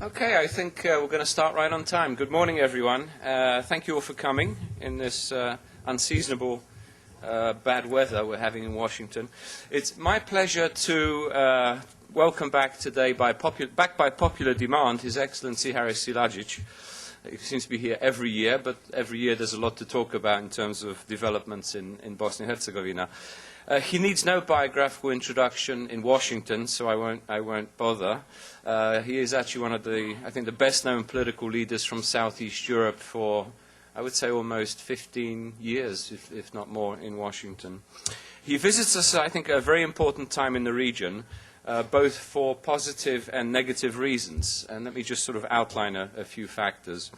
Okay, I think we're going to start right on time. Good morning, everyone. Thank you all for coming in this unseasonable bad weather we're having in Washington. It's my pleasure to welcome back today, back by popular demand, His Excellency Haris Silagic. He seems to be here every year, but every year there's a lot to talk about in terms of developments in Bosnia and Herzegovina. He needs no biographical introduction in Washington, so I won't bother. He is actually one of the best-known political leaders from Southeast Europe for, I would say, almost 15 years, if not more, in Washington. He visits us, I think, at a very important time in the region, both for positive and negative reasons. And let me just sort of outline a few factors.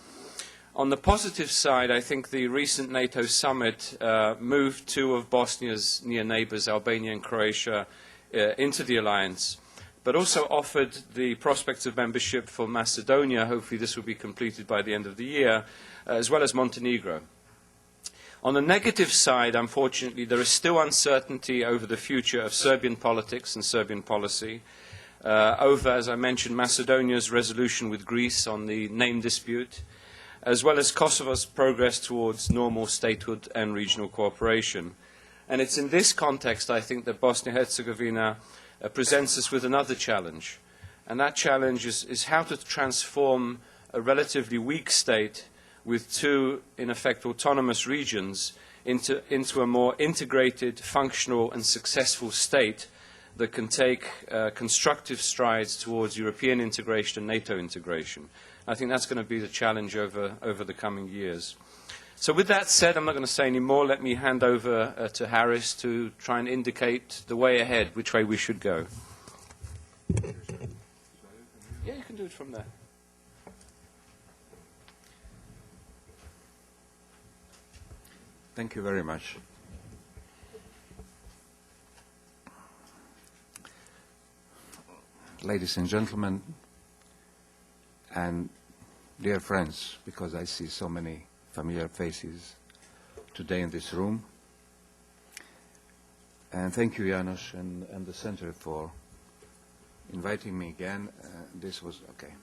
On the positive side, I think the recent NATO summit moved two of Bosnia's near neighbors, Albania and Croatia, into the alliance, but also offered the prospects of membership for Macedonia. Hopefully this will be completed by the end of the year, as well as Montenegro. On the negative side, unfortunately, there is still uncertainty over the future of Serbian politics and Serbian policy, over, as I mentioned, Macedonia's resolution with Greece on the name dispute, as well as Kosovo's progress towards normal statehood and regional cooperation. And it's in this context, I think, that Bosnia-Herzegovina presents us with another challenge. And that challenge is how to transform a relatively weak state with two, in effect, autonomous regions into a more integrated, functional and successful state that can take constructive strides towards European integration and NATO integration. I think that's going to be the challenge over the coming years. So with that said, I'm not going to say any more. Let me hand over to Haris to try and indicate the way ahead, which way we should go. Yeah, you can do it from there. Thank you very much. Ladies and gentlemen, and dear friends, because I see so many familiar faces today in this room. And thank you, Janos, and the Center for inviting me again. This was okay.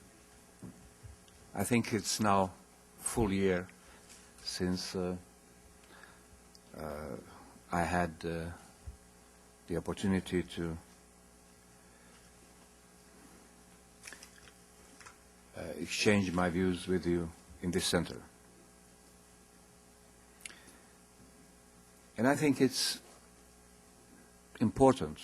I think it's now full year since I had the opportunity to exchange my views with you in this center. And I think it's important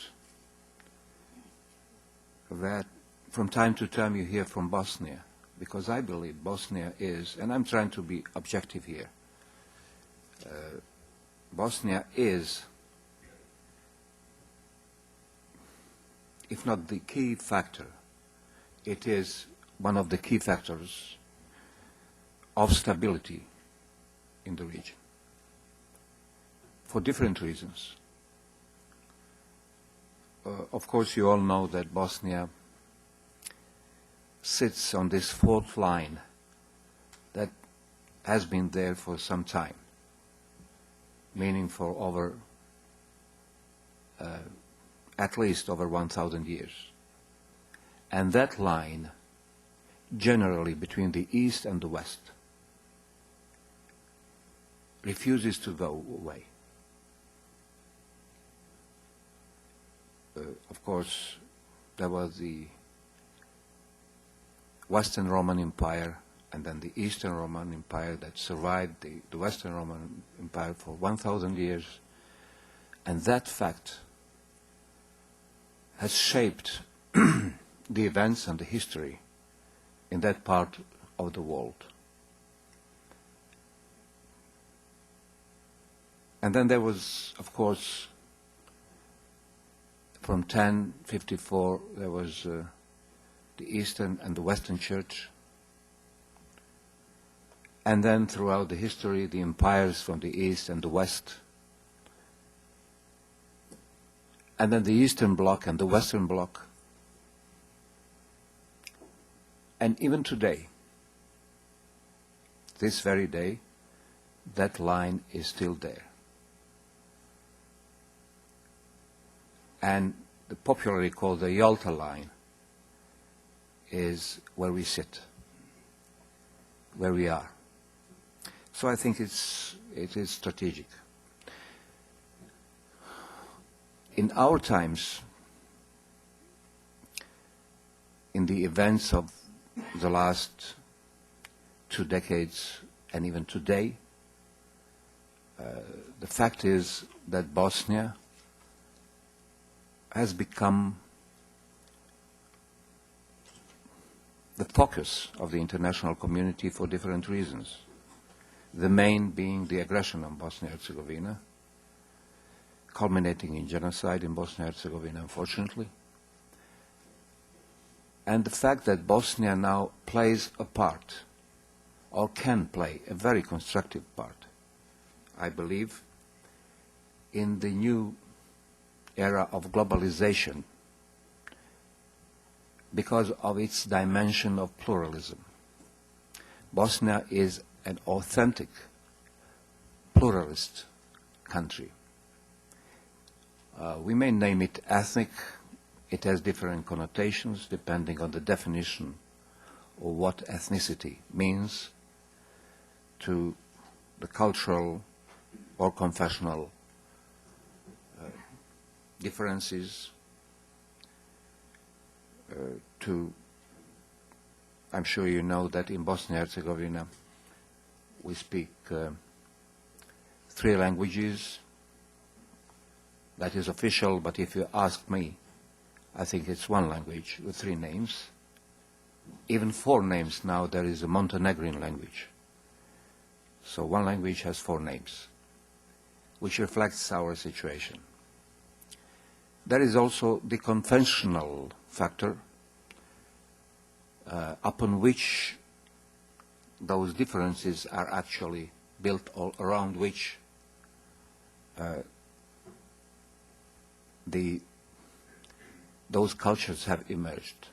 that from time to time you hear from Bosnia, because I believe Bosnia is, and I'm trying to be objective here, Bosnia is, if not the key factor, it is one of the key factors of stability in the region, for different reasons. Of course, you all know that Bosnia sits on this fault line that has been there for some time, meaning for over, at least over 1,000 years. And that line, generally between the East and the West, refuses to go away. Of course, there was the Western Roman Empire and then the Eastern Roman Empire that survived the Western Roman Empire for 1,000 years. And that fact has shaped the events and the history in that part of the world. And then there was, of course, from 1054, there was the Eastern and the Western Church. And then throughout the history, the empires from the East and the West. And then the Eastern Bloc and the Western Bloc. And even today, this very day, that line is still there. And popularly called the Yalta line is where we sit, where we are. So I think it is strategic. In our times, in the events of the last 2 decades and even today, the fact is that Bosnia has become the focus of the international community for different reasons. The main being the aggression on Bosnia-Herzegovina, culminating in genocide in Bosnia-Herzegovina, unfortunately, and the fact that Bosnia now plays a part, or can play a very constructive part, I believe, in the new era of globalization because of its dimension of pluralism. Bosnia is an authentic pluralist country. We may name it ethnic. It has different connotations depending on the definition of what ethnicity means to the cultural or confessional differences, I'm sure you know that in Bosnia-Herzegovina we speak 3 languages. That is official, but if you ask me, I think it's 1 language with 3 names. Even 4 names now. There is a Montenegrin language. So 1 language has 4 names, which reflects our situation. There is also the conventional factor upon which those differences are actually built, all around which those cultures have emerged.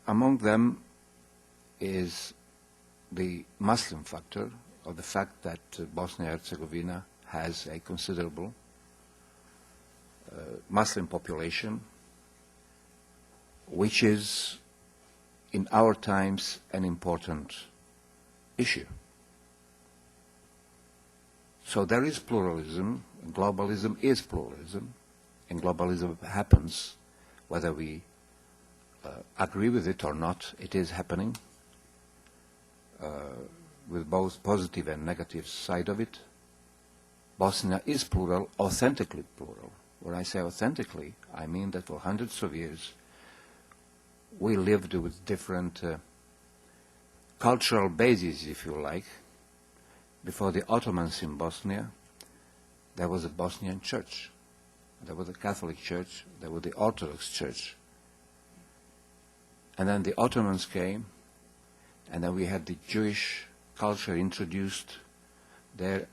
Among them is the Muslim factor, or the fact that Bosnia-Herzegovina has a considerable Muslim population, which is, in our times, an important issue. So there is pluralism, and globalism is pluralism, and globalism happens, whether we agree with it or not, it is happening, with both positive and negative side of it. Bosnia is plural, authentically plural. When I say authentically, I mean that for hundreds of years we lived with different cultural bases, if you like. Before the Ottomans in Bosnia, there was a Bosnian church. There was a Catholic church, there was the Orthodox church. And then the Ottomans came, and then we had the Jewish culture introduced there,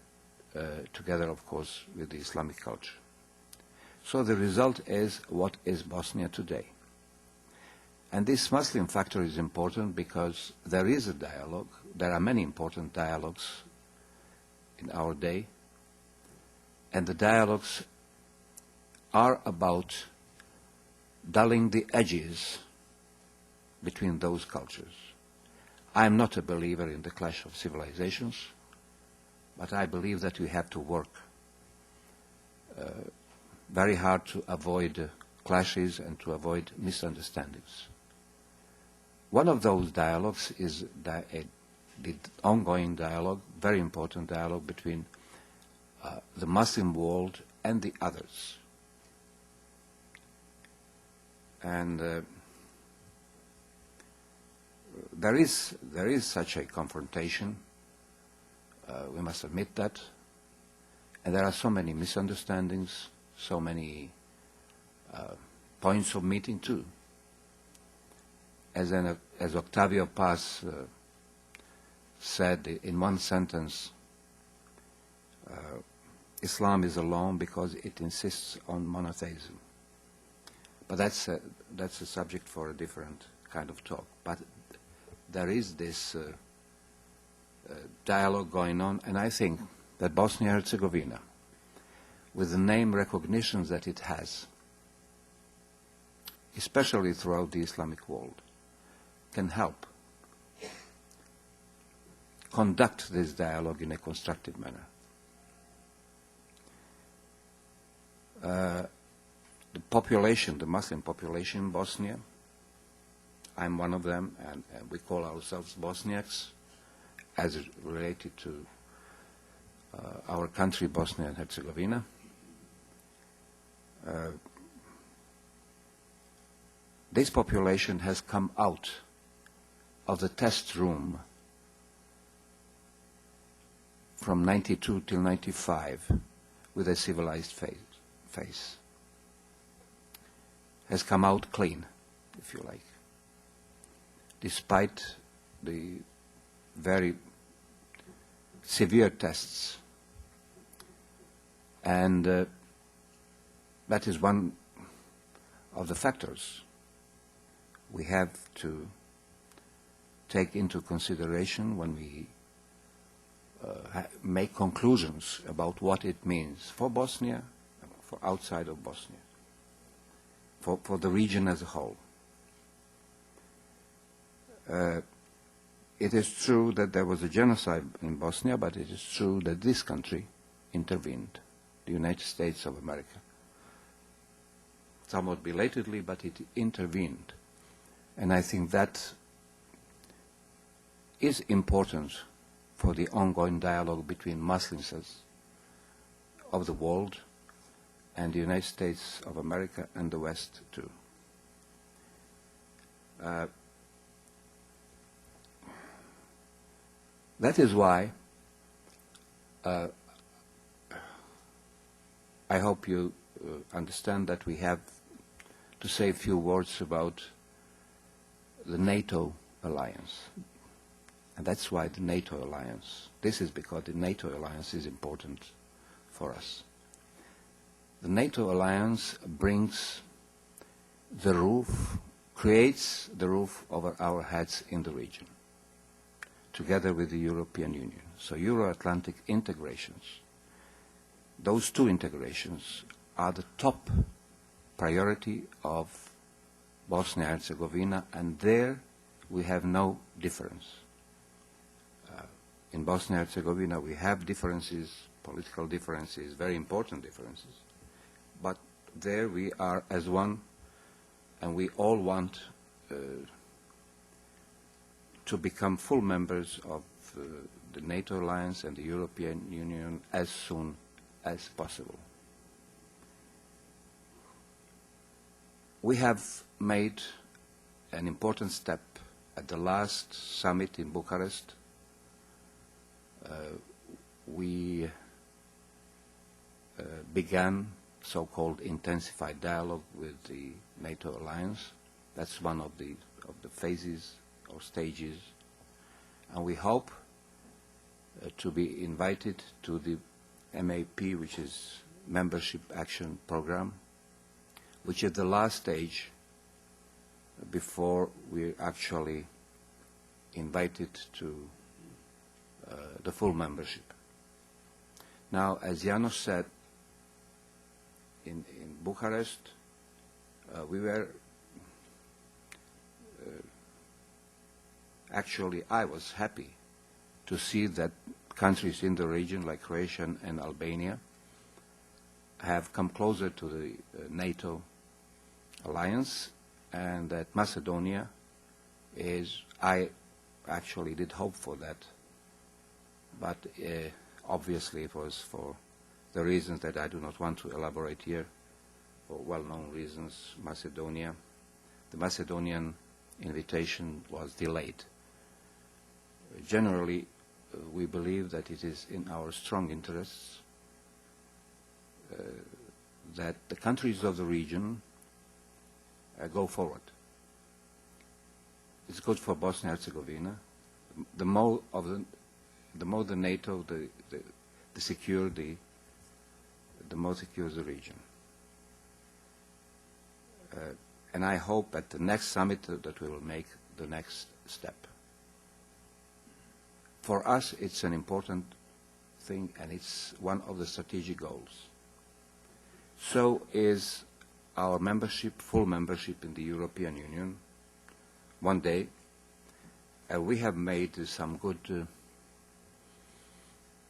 together, of course, with the Islamic culture. So the result is what is Bosnia today. And this Muslim factor is important because there is a dialogue. There are many important dialogues in our day. And the dialogues are about dulling the edges between those cultures. I am not a believer in the clash of civilizations, but I believe that we have to work very hard to avoid clashes and to avoid misunderstandings. One of those dialogues is the ongoing dialogue, very important dialogue between the Muslim world and the others. And there is such a confrontation, we must admit that, and there are so many misunderstandings, so many points of meeting too. As Octavio Paz said in one sentence, Islam is alone because it insists on monotheism. But that's a subject for a different kind of talk. But there is this dialogue going on, and I think that Bosnia-Herzegovina, with the name recognitions that it has, especially throughout the Islamic world, can help conduct this dialogue in a constructive manner. The population, the Muslim population in Bosnia, I'm one of them, and we call ourselves Bosniaks, as related to our country, Bosnia and Herzegovina. This population has come out of the test room from 92 till 95 with a civilized face. Has come out clean, if you like, despite the very severe tests. And that is one of the factors we have to take into consideration when we make conclusions about what it means for Bosnia, for outside of Bosnia, for the region as a whole. It is true that there was a genocide in Bosnia, but it is true that this country intervened, the United States of America. Somewhat belatedly, but it intervened. And I think that is important for the ongoing dialogue between Muslims of the world and the United States of America and the West too. That is why I hope you understand that we have to say a few words about the NATO alliance. And that's why the NATO alliance. This is because the NATO alliance is important for us. The NATO alliance brings the roof, creates the roof over our heads in the region, together with the European Union. So Euro-Atlantic integrations, those two integrations are the top priority of Bosnia and Herzegovina, and there we have no difference. In Bosnia and Herzegovina we have differences, political differences, very important differences, but there we are as one, and we all want to become full members of the NATO alliance and the European Union as soon as possible. We have made an important step at the last summit in Bucharest. We began so-called intensified dialogue with the NATO alliance. That's one of the phases or stages. And we hope to be invited to the MAP, which is Membership Action Program, which is the last stage before we're actually invited to the full membership. Now, as Janos said, in Bucharest, we were actually, I was happy to see that countries in the region like Croatia and Albania have come closer to the NATO alliance, and that Macedonia is, I actually did hope for that, but obviously it was for the reasons that I do not want to elaborate here, for well-known reasons. The Macedonian invitation was delayed. Generally, we believe that it is in our strong interests that the countries of the region go forward. It's good for Bosnia and Herzegovina. The more the NATO, the secure, the more secure the region. And I hope at the next summit that we will make the next step. For us, it's an important thing, and it's one of the strategic goals. So is our membership, full membership in the European Union one day. We have made some good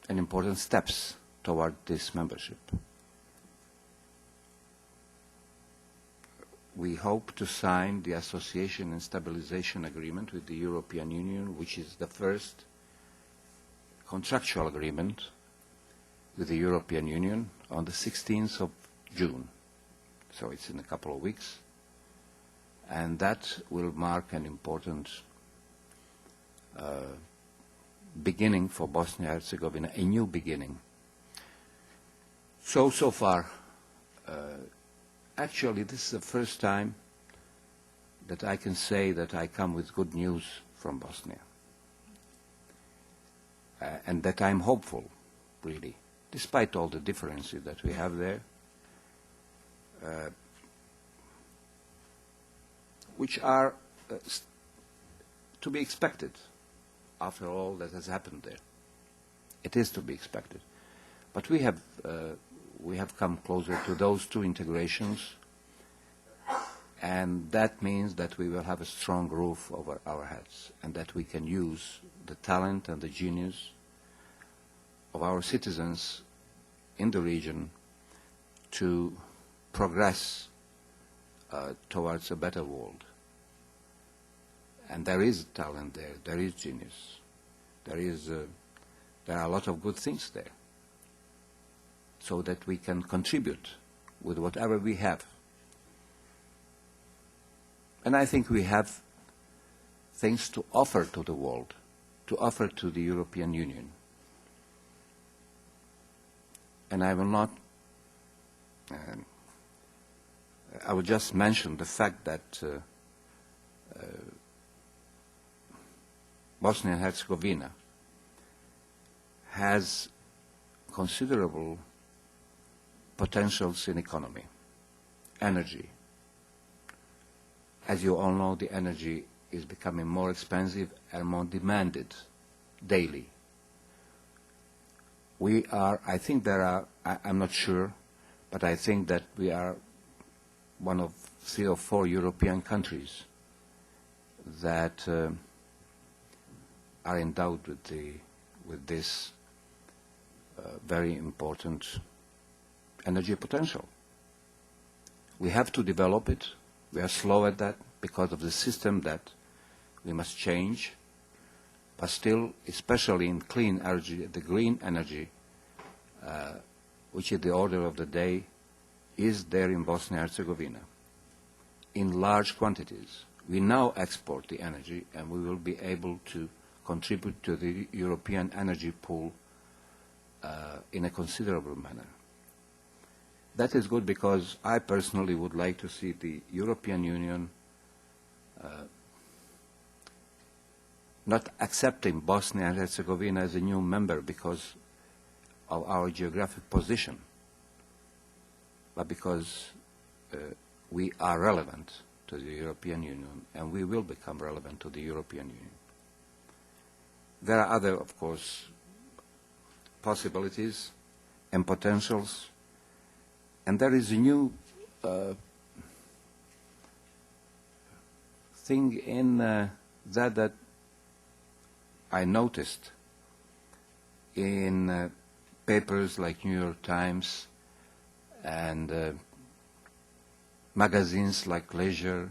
and important steps toward this membership. We hope to sign the Association and Stabilization Agreement with the European Union, which is the first contractual agreement with the European Union on the 16th of June. So it's in a couple of weeks. And that will mark an important beginning for Bosnia and Herzegovina, a new beginning. So far, actually, this is the first time that I can say that I come with good news from Bosnia. And that I'm hopeful, really, despite all the differences that we have there, which are to be expected after all that has happened there. It is to be expected. But we have come closer to those two integrations, and that means that we will have a strong roof over our heads, and that we can use the talent and the genius of our citizens in the region to progress towards a better world. And there is talent there, there is genius, there are a lot of good things there, so that we can contribute with whatever we have. And I think we have things to offer to the world, to offer to the European Union. And I will not, I will just mention the fact that Bosnia and Herzegovina has considerable potentials in economy, energy. As you all know, the energy is becoming more expensive and more demanded daily. We are, I think there are, I'm not sure, but I think that we are one of 3 or 4 European countries that are endowed with this very important energy potential. We have to develop it. We are slow at that because of the system that we must change. But still, especially in clean energy, the green energy, which is the order of the day, is there in Bosnia and Herzegovina in large quantities. We now export the energy, and we will be able to contribute to the European energy pool in a considerable manner. That is good because I personally would like to see the European Union not accepting Bosnia and Herzegovina as a new member because of our geographic position, but because we are relevant to the European Union, and we will become relevant to the European Union. There are other, of course, possibilities and potentials, and there is a new thing in that I noticed in papers like New York Times and magazines like Leisure,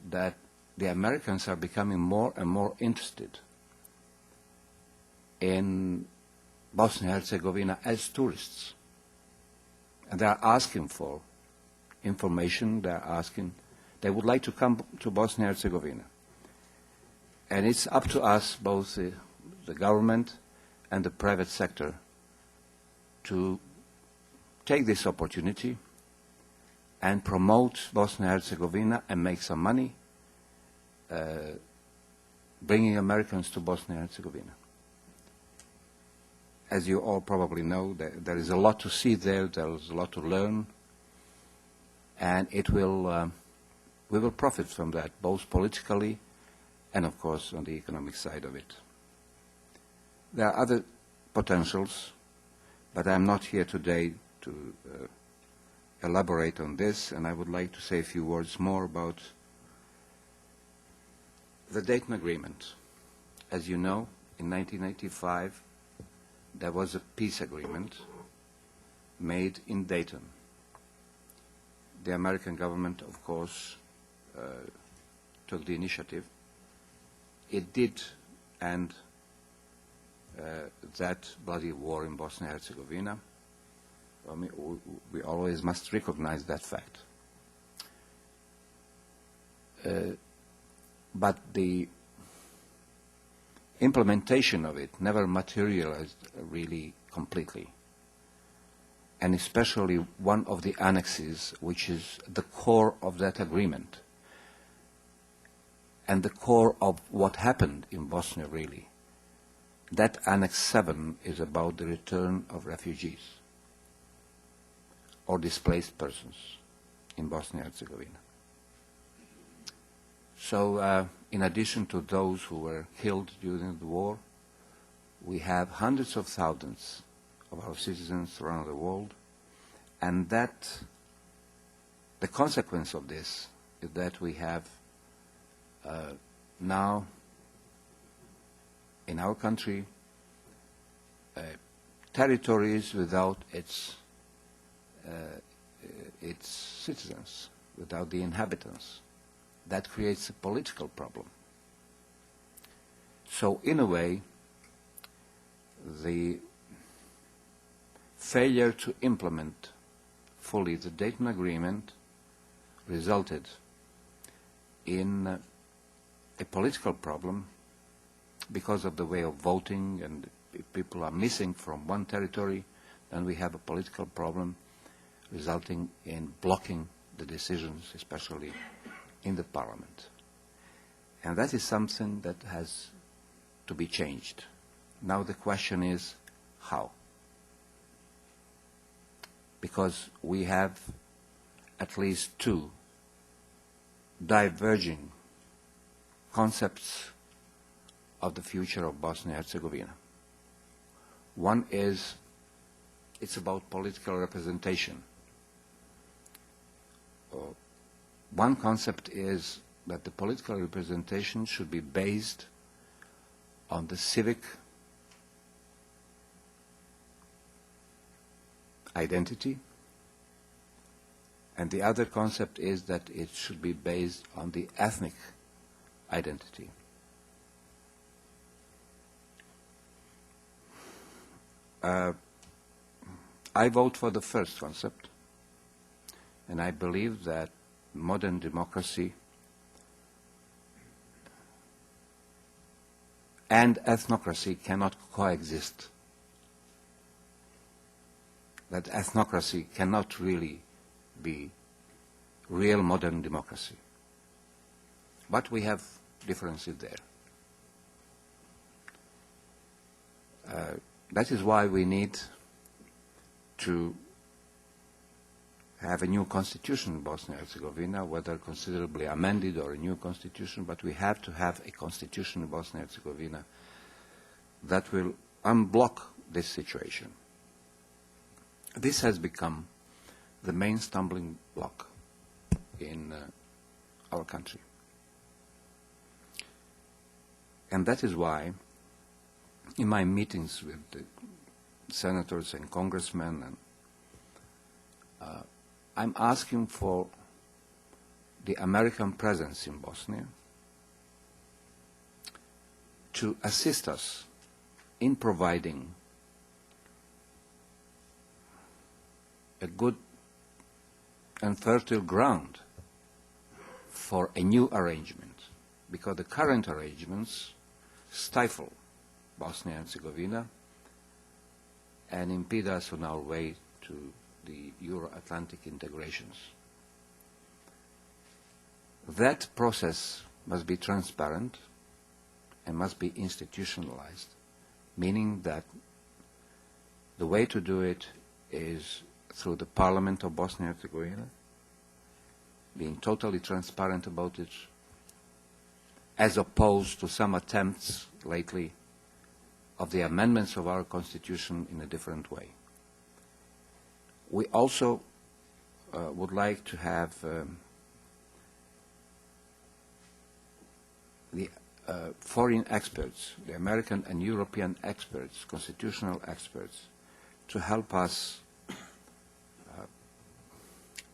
that the Americans are becoming more and more interested in Bosnia and Herzegovina as tourists. And they are asking for information, they would like to come to Bosnia and Herzegovina. And it's up to us, both the government and the private sector, to take this opportunity and promote Bosnia and Herzegovina and make some money bringing Americans to Bosnia and Herzegovina. As you all probably know, there is a lot to see there, there is a lot to learn, and we will profit from that, both politically and, of course, on the economic side of it. There are other potentials, but I'm not here today to elaborate on this, and I would like to say a few words more about the Dayton Agreement. As you know, in 1985, there was a peace agreement made in Dayton. The American government, of course, took the initiative. It did end that bloody war in Bosnia and Herzegovina. I mean, we always must recognize that fact. But the implementation of it never materialized really completely. And especially one of the annexes, which is the core of that agreement, and the core of what happened in Bosnia, really. That Annex 7 is about the return of refugees or displaced persons in Bosnia and Herzegovina. So, in addition to those who were killed during the war, we have hundreds of thousands of our citizens around the world, and that the consequence of this is that we have now in our country territories without its citizens, without the inhabitants. That creates a political problem. So in a way, the failure to implement fully the Dayton Agreement resulted in a political problem because of the way of voting, and if people are missing from one territory, then we have a political problem resulting in blocking the decisions, especially in the parliament. And that is something that has to be changed. Now the question is how? Because we have at least two diverging concepts of the future of Bosnia and Herzegovina. One is, it's about political representation. One concept is that the political representation should be based on the civic identity, and the other concept is that it should be based on the ethnic identity. I vote for the first concept, and I believe that modern democracy and ethnocracy cannot coexist. That ethnocracy cannot really be real modern democracy. But we have differences there. That is why we need to have a new constitution in Bosnia and Herzegovina, whether considerably amended or a new constitution, but we have to have a constitution in Bosnia and Herzegovina that will unblock this situation. This has become the main stumbling block in our country. And that is why in my meetings with the senators and congressmen, and I'm asking for the American presence in Bosnia to assist us in providing a good and fertile ground for a new arrangement, because the current arrangements stifle Bosnia and Herzegovina and impede us on our way to the Euro-Atlantic integrations. That process must be transparent and must be institutionalized, meaning that the way to do it is through the Parliament of Bosnia and Herzegovina, being totally transparent about it, as opposed to some attempts lately of the amendments of our Constitution in a different way. We also would like to have the foreign experts, the American and European experts, constitutional experts, to help us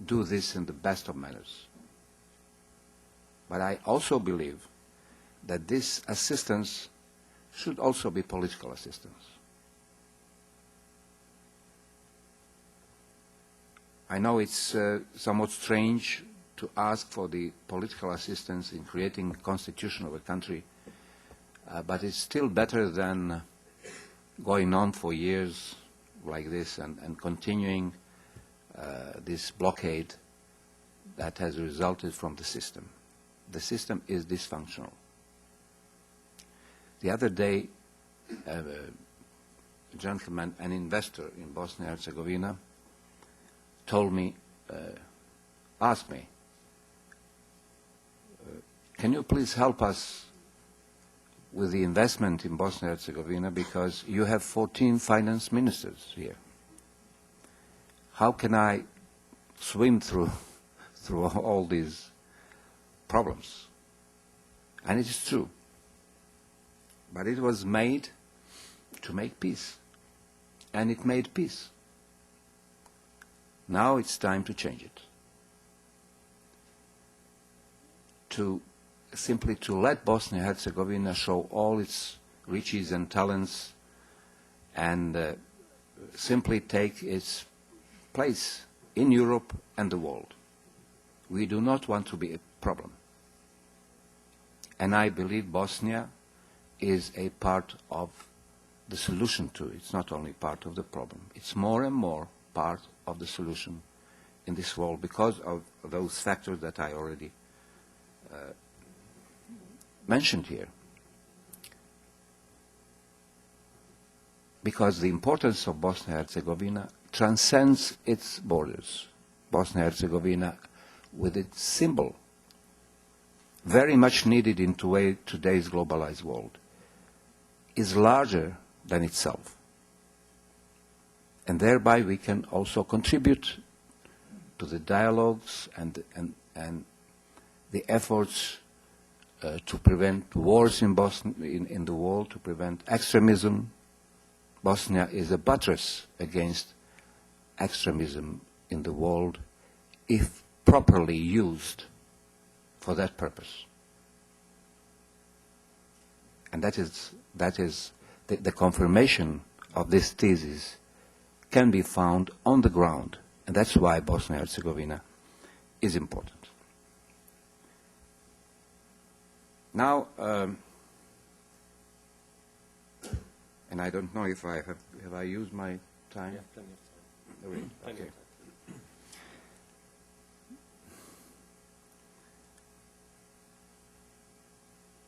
do this in the best of manners. But I also believe that this assistance should also be political assistance. I know it's somewhat strange to ask for the political assistance in creating the constitution of a country, but it's still better than going on for years like this and continuing this blockade that has resulted from the system. The system is dysfunctional. The other day, a gentleman, an investor in Bosnia and Herzegovina, told me, asked me, can you please help us with the investment in Bosnia and Herzegovina, because you have 14 finance ministers here. How can I swim through all these problems? And it is true. But it was made to make peace. And it made peace. Now it's time to change it. Simply to let Bosnia and Herzegovina show all its riches and talents and simply take its place in Europe and the world. We do not want to be a problem. And I believe Bosnia is a part of the solution to it. It's not only part of the problem. It's more and more part of the solution in this world because of those factors that I already mentioned here. Because the importance of Bosnia and Herzegovina transcends its borders. Bosnia and Herzegovina, with its symbol, very much needed in today's globalized world, is larger than itself. And thereby we can also contribute to the dialogues and the efforts to prevent wars in the world, to prevent extremism. Bosnia is a buttress against extremism in the world if properly used for that purpose. And that is the confirmation of this thesis can be found on the ground, and that's why Bosnia and Herzegovina is important. Now, and I don't know if I have I used my time? Yeah, plenty of time. Really? Plenty Okay. of time.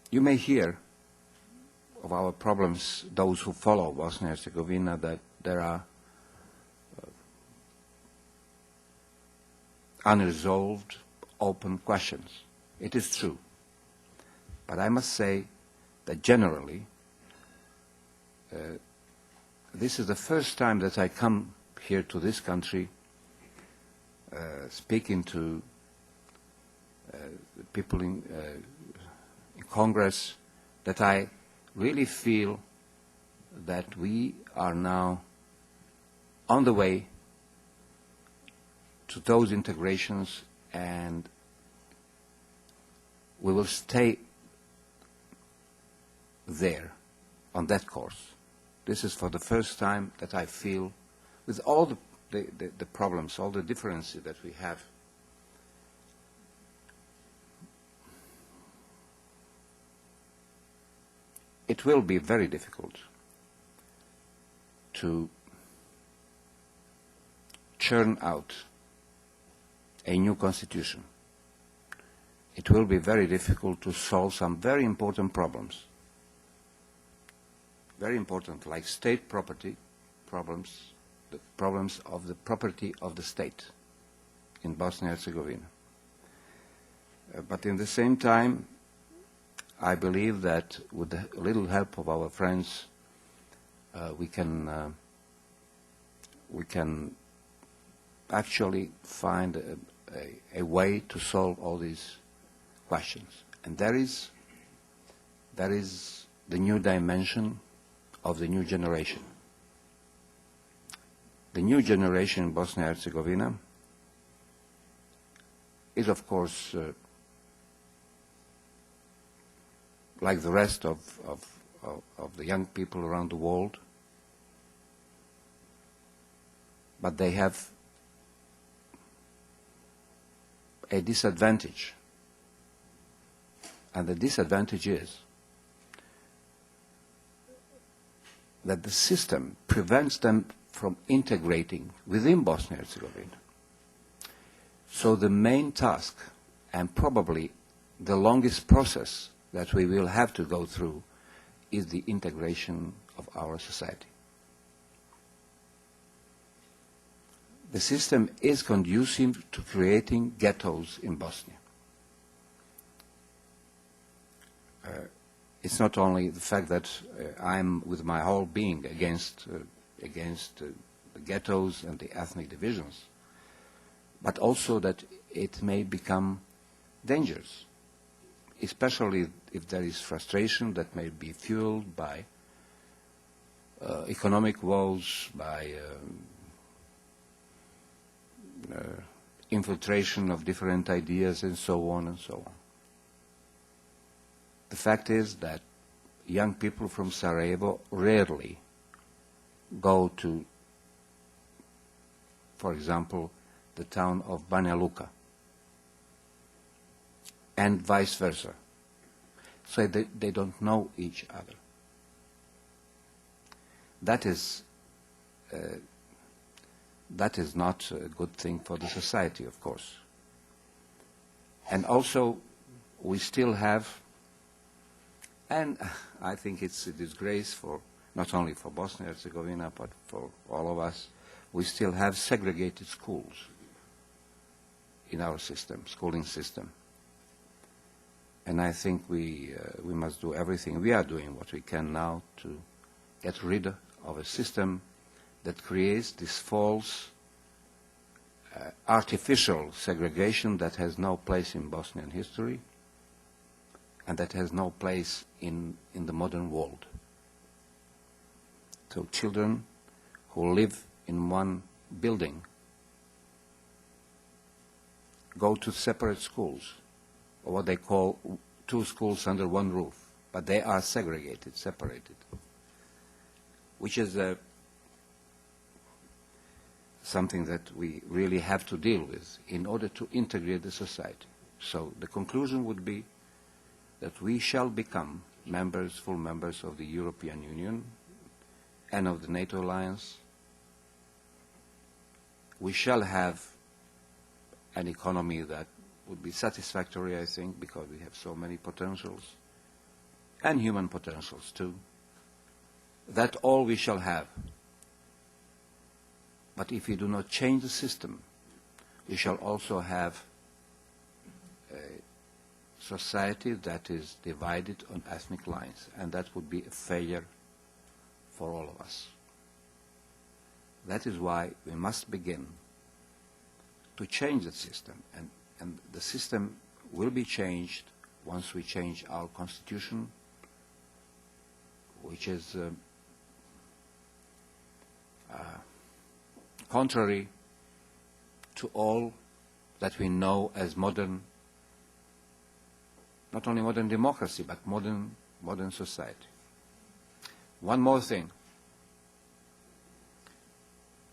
You may hear of our problems, those who follow Bosnia and Herzegovina, that there are unresolved, open questions. It is true. But I must say that generally, this is the first time that I come here to this country speaking to people in Congress, that I really feel that we are now on the way to those integrations, and we will stay there on that course. This is for the first time that I feel, with all the problems, all the differences that we have, it will be very difficult to churn out a new constitution. It will be very difficult to solve some very important problems. Very important, like state property problems, the problems of the property of the state in Bosnia and Herzegovina. But in the same time, I believe that with a little help of our friends, we can actually find a way to solve all these questions. And there is the new dimension of the new generation. The new generation in Bosnia and Herzegovina is, of course, like the rest of the young people around the world, but they have a disadvantage. And the disadvantage is that the system prevents them from integrating within Bosnia and Herzegovina. So the main task, and probably the longest process that we will have to go through, is the integration of our society. The system is conducive to creating ghettos in Bosnia. It's not only the fact that I'm with my whole being against the ghettos and the ethnic divisions, but also that it may become dangerous, especially if there is frustration that may be fueled by economic woes, by infiltration of different ideas, and so on and so on. The fact is that young people from Sarajevo rarely go to, for example, the town of Banja Luka, and vice versa. So they don't know each other. That is not a good thing for the society, of course. And also, we still have, and I think it's a disgrace for not only for Bosnia and Herzegovina, but for all of us, we still have segregated schools in our system, schooling system. And I think we must do everything. We are doing what we can now to get rid of a system that creates this false, artificial segregation that has no place in Bosnian history and that has no place in the modern world. So children who live in one building go to separate schools, or what they call two schools under one roof, but they are segregated, separated, which is something that we really have to deal with in order to integrate the society. So the conclusion would be that we shall become members, full members of the European Union and of the NATO alliance. We shall have an economy that would be satisfactory, I think, because we have so many potentials, and human potentials too. That all we shall have. But if we do not change the system, we shall also have a society that is divided on ethnic lines, and that would be a failure for all of us. That is why we must begin to change the system, and the system will be changed once we change our constitution, which is contrary to all that we know as modern, not only modern democracy, but modern society. One more thing.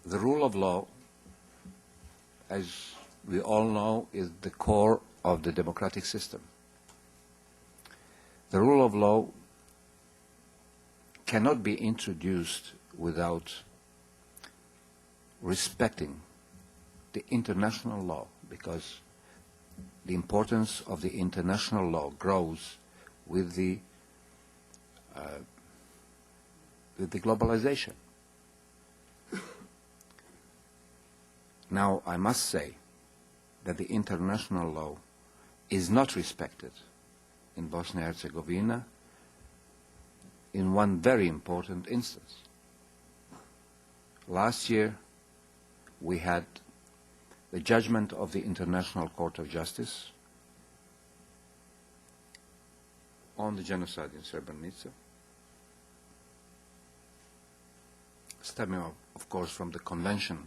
The rule of law, as we all know, is the core of the democratic system. The rule of law cannot be introduced without respecting the international law, because the importance of the international law grows with the globalization. Now, I must say that the international law is not respected in Bosnia and Herzegovina in one very important instance. Last year, we had the judgment of the International Court of Justice on the genocide in Srebrenica, stemming, of course, from the convention,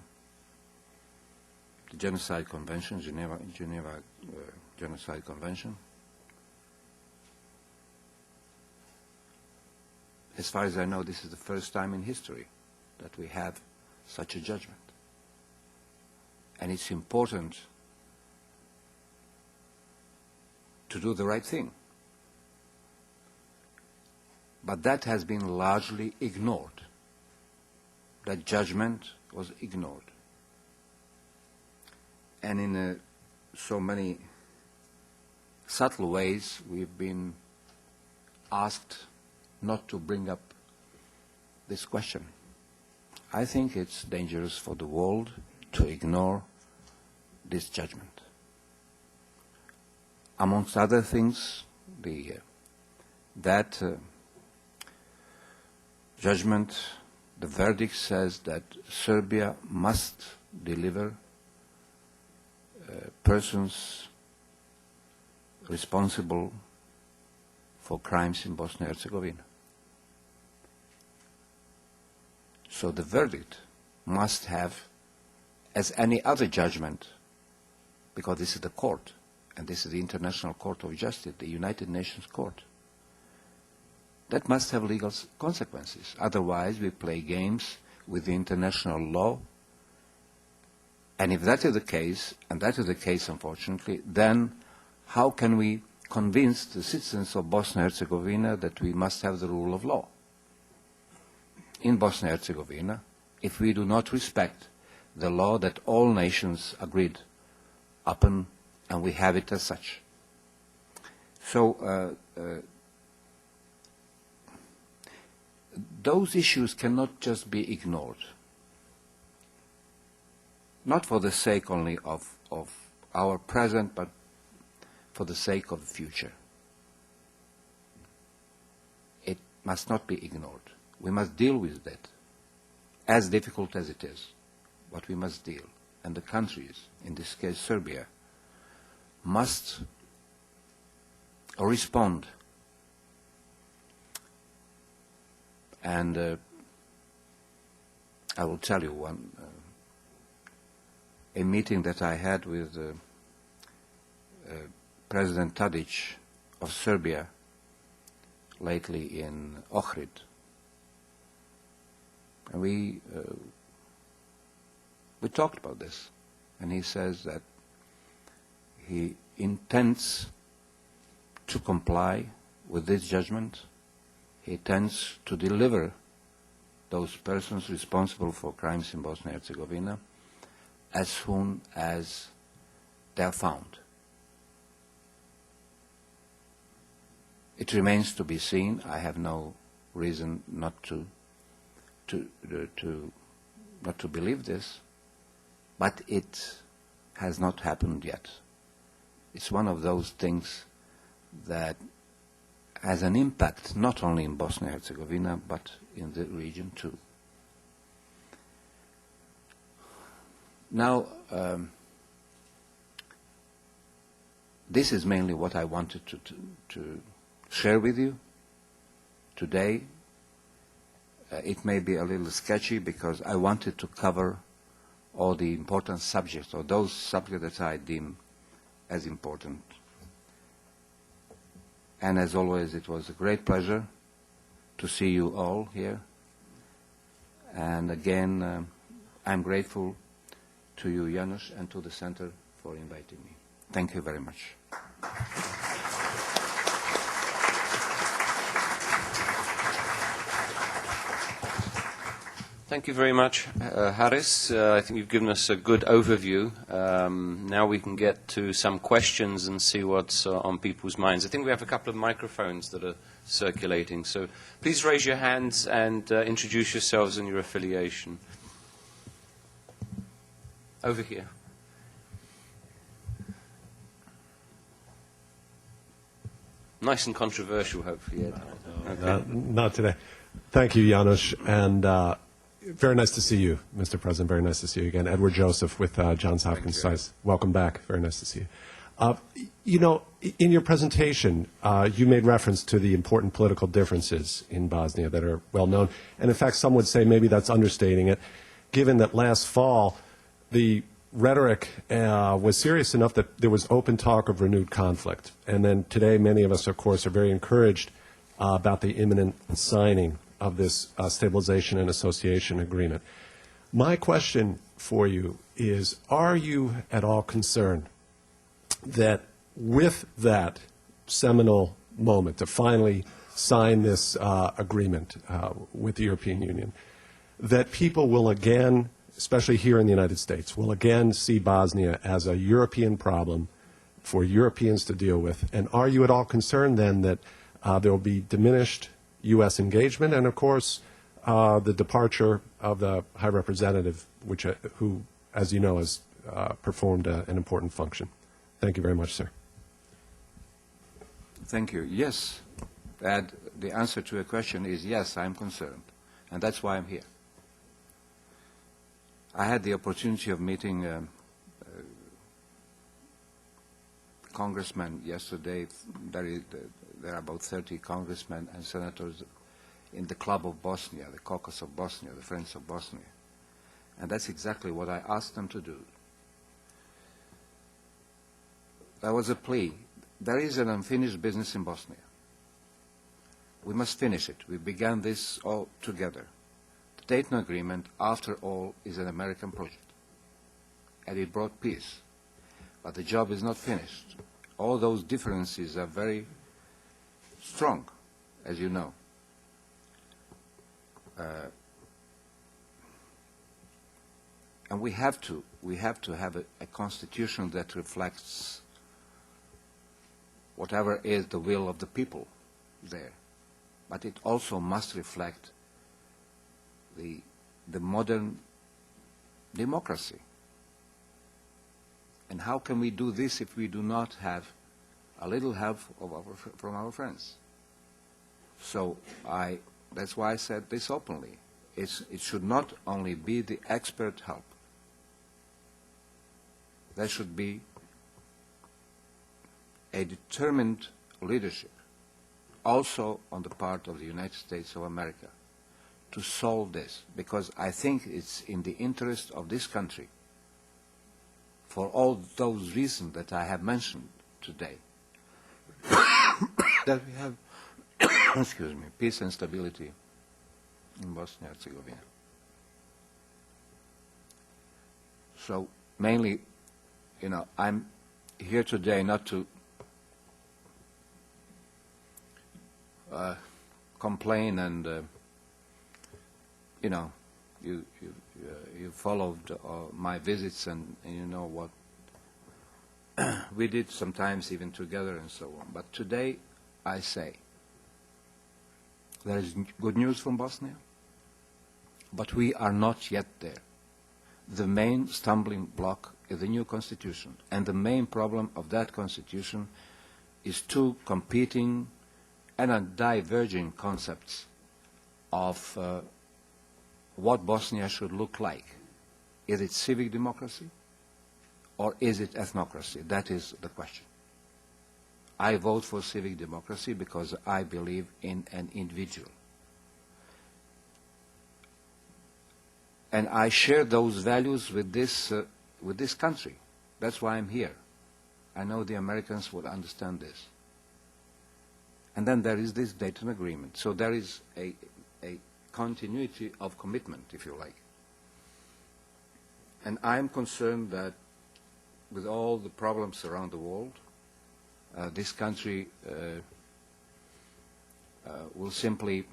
the Genocide Convention, Geneva Genocide Convention. As far as I know, this is the first time in history that we have such a judgment. And it's important to do the right thing. But that has been largely ignored. That judgment was ignored. And in so many subtle ways, we've been asked not to bring up this question. I think it's dangerous for the world to ignore this judgment. Amongst other things, that judgment, the verdict says that Serbia must deliver persons responsible for crimes in Bosnia and Herzegovina. So the verdict must have, as any other judgment, because this is the court, and this is the International Court of Justice, the United Nations Court, that must have legal consequences. Otherwise, we play games with the international law. And if that is the case, and that is the case, unfortunately, then how can we convince the citizens of Bosnia and Herzegovina that we must have the rule of law? In Bosnia and Herzegovina, if we do not respect the law that all nations agreed upon, and we have it as such. So those issues cannot just be ignored, not for the sake only of our present, but for the sake of the future. It must not be ignored. We must deal with that, as difficult as it is, but we must deal. And the countries, in this case Serbia, must respond. And I will tell you a meeting that I had with President Tadic of Serbia lately in Ohrid. And we talked about this, and he says that he intends to comply with this judgment. He intends to deliver those persons responsible for crimes in Bosnia and Herzegovina as soon as they are found. It remains to be seen. I have no reason not to believe this, but it has not happened yet. It's one of those things that has an impact not only in Bosnia and Herzegovina, but in the region too. Now, this is mainly what I wanted to share with you today. It may be a little sketchy because I wanted to cover all the important subjects, or those subjects that I deem as important. And as always, it was a great pleasure to see you all here. And again, I'm grateful to you, Janusz, and to the Center for inviting me. Thank you very much. Thank you very much, Haris. I think you've given us a good overview. Now we can get to some questions and see what's on people's minds. I think we have a couple of microphones that are circulating, so please raise your hands and introduce yourselves and your affiliation. Over here. Nice and controversial, hopefully, Ed. Okay. Not today. Thank you, Janusz. And Very nice to see you, Mr. President. Very nice to see you again. Edward Joseph with Johns Hopkins Science. Welcome back. Very nice to see you. You know, in your presentation, you made reference to the important political differences in Bosnia that are well known. And in fact, some would say maybe that's understating it, given that last fall the rhetoric was serious enough that there was open talk of renewed conflict. And then today, many of us, of course, are very encouraged about the imminent signing of this stabilization and association agreement. My question for you is, are you at all concerned that with that seminal moment to finally sign this agreement with the European Union, that people will again, especially here in the United States, will again see Bosnia as a European problem for Europeans to deal with? And are you at all concerned then that there will be diminished U.S. engagement and, of course, the departure of the High Representative, who, as you know, has performed an important function? Thank you very much, sir. Thank you. Yes, and the answer to your question is yes, I'm concerned, and that's why I'm here. I had the opportunity of meeting congressmen yesterday. There are about 30 congressmen and senators in the Club of Bosnia, the Caucus of Bosnia, the Friends of Bosnia. And that's exactly what I asked them to do. There was a plea. There is an unfinished business in Bosnia. We must finish it. We began this all together. The Dayton Agreement, after all, is an American project. And it brought peace. But the job is not finished. All those differences are very strong, as you know. And we have to have a constitution that reflects whatever is the will of the people there. But it also must reflect the modern democracy. And how can we do this if we do not have a little help from our friends? So that's why I said this openly. It should not only be the expert help. There should be a determined leadership, also on the part of the United States of America, to solve this, because I think it's in the interest of this country, for all those reasons that I have mentioned today, that we have excuse me, peace and stability in Bosnia and Herzegovina. So mainly, you know, I'm here today not to complain, and you know, you followed my visits, and you know what we did sometimes even together and so on. But today I say there is good news from Bosnia, but we are not yet there. The main stumbling block is the new constitution, and the main problem of that constitution is two competing and diverging concepts of what Bosnia should look like. Is it civic democracy or is it ethnocracy? That is the question. I vote for civic democracy because I believe in an individual. And I share those values with this country. That's why I'm here. I know the Americans would understand this. And then there is this Dayton Agreement. So there is a continuity of commitment, if you like. And I'm concerned that with all the problems around the world, this country will simply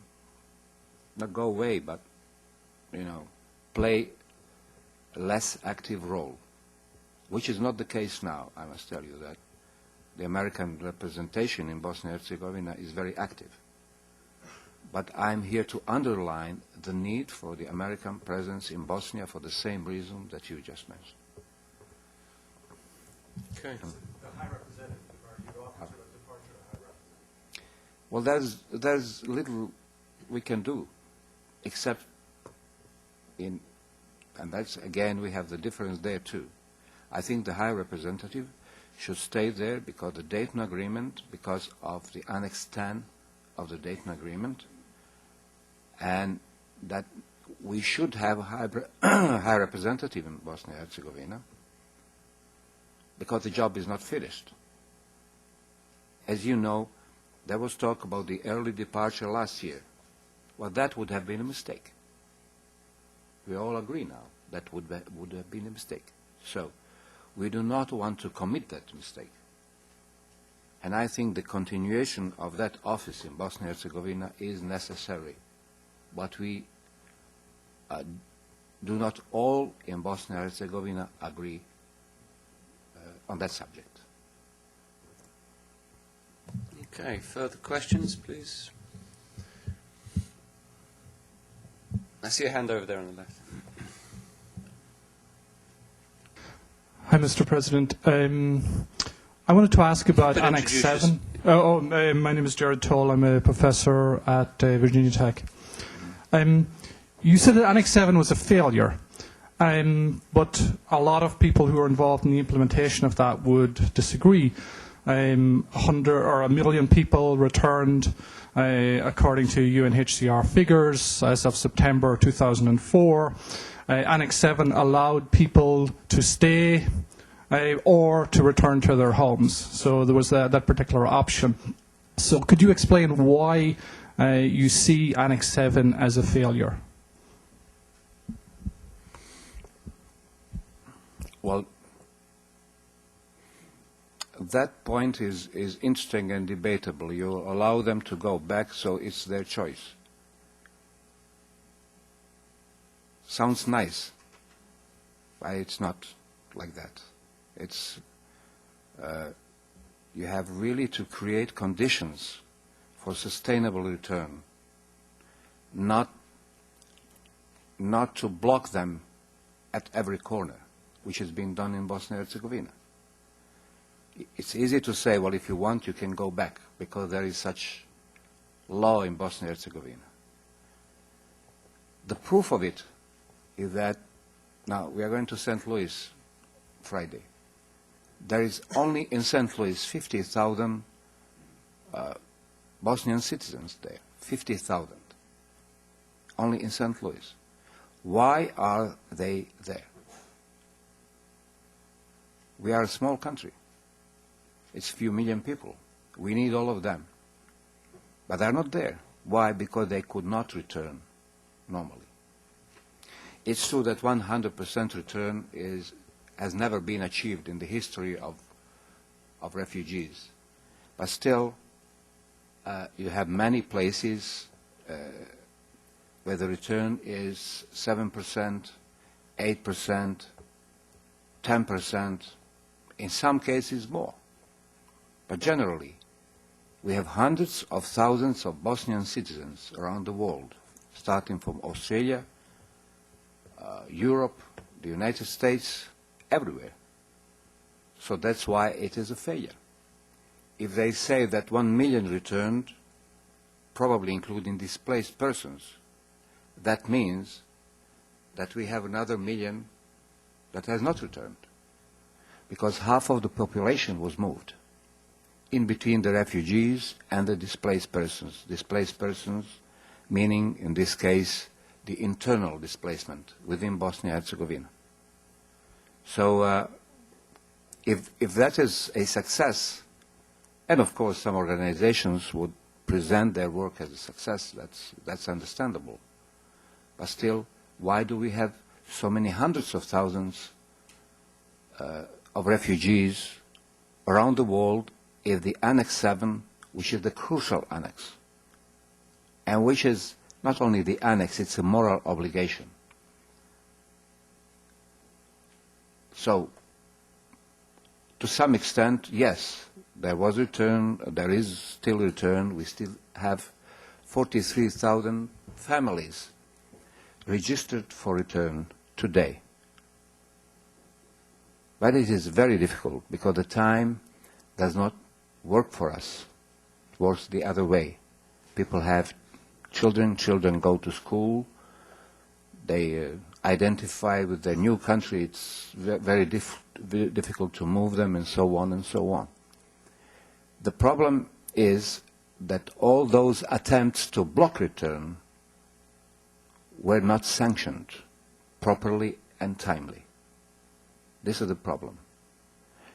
not go away, but, you know, play a less active role, which is not the case now, I must tell you that. The American representation in Bosnia and Herzegovina is very active. But I'm here to underline the need for the American presence in Bosnia for the same reason that you just mentioned. Okay. The High Representative, are you open to the departure of the High Representative? Well, there's little we can do, except and that's, again, we have the difference there too. I think the High Representative should stay there because the Dayton Agreement, because of the Annex 10 of the Dayton Agreement, and that we should have a high representative in Bosnia and Herzegovina because the job is not finished. As you know, there was talk about the early departure last year. Well, that would have been a mistake. We all agree now that would have been a mistake. So we do not want to commit that mistake. And I think the continuation of that office in Bosnia and Herzegovina is necessary. But we do not all in Bosnia and Herzegovina agree on that subject. Okay, further questions, please? I see a hand over there on the left. Hi, Mr. President. I wanted to ask about Annex 7. My name is Jared Toll. I'm a professor at Virginia Tech. You said that Annex 7 was a failure, but a lot of people who are involved in the implementation of that would disagree. 100 or 1 million people returned, according to UNHCR figures, as of September 2004. Annex 7 allowed people to stay or to return to their homes. So there was that particular option. So could you explain why you see Annex 7 as a failure? Well, that point is interesting and debatable. You allow them to go back, so it's their choice. Sounds nice, but it's not like that. It's you have really to create conditions for sustainable return, not to block them at every corner, which has been done in Bosnia and Herzegovina. It's easy to say, well, if you want, you can go back, because there is such law in Bosnia and Herzegovina. The proof of it is that, now, we are going to St. Louis Friday. There is only in St. Louis 50,000 Bosnian citizens there, 50,000, only in St. Louis. Why are they there? We are a small country. It's a few million people. We need all of them. But they're not there. Why? Because they could not return normally. It's true that 100% return has never been achieved in the history of refugees. But still, you have many places where the return is 7%, 8%, 10%, in some cases more. But generally, we have hundreds of thousands of Bosnian citizens around the world, starting from Australia, Europe, the United States, everywhere. So that's why it is a failure. If they say that 1 million returned, probably including displaced persons, that means that we have another million that has not returned, because half of the population was moved in between the refugees and the displaced persons. Displaced persons meaning, in this case, the internal displacement within Bosnia and Herzegovina. So if that is a success, and of course some organizations would present their work as a success, that's understandable. But still, why do we have so many hundreds of thousands of refugees around the world if the Annex 7, which is the crucial annex, and which is not only the annex, it's a moral obligation. So, to some extent, yes, there was return, there is still return. We still have 43,000 families registered for return today. But it is very difficult because the time does not work for us. It works the other way. People have children go to school, they identify with their new country, it's very difficult to move them, and so on and so on. The problem is that all those attempts to block return were not sanctioned properly and timely. This is the problem.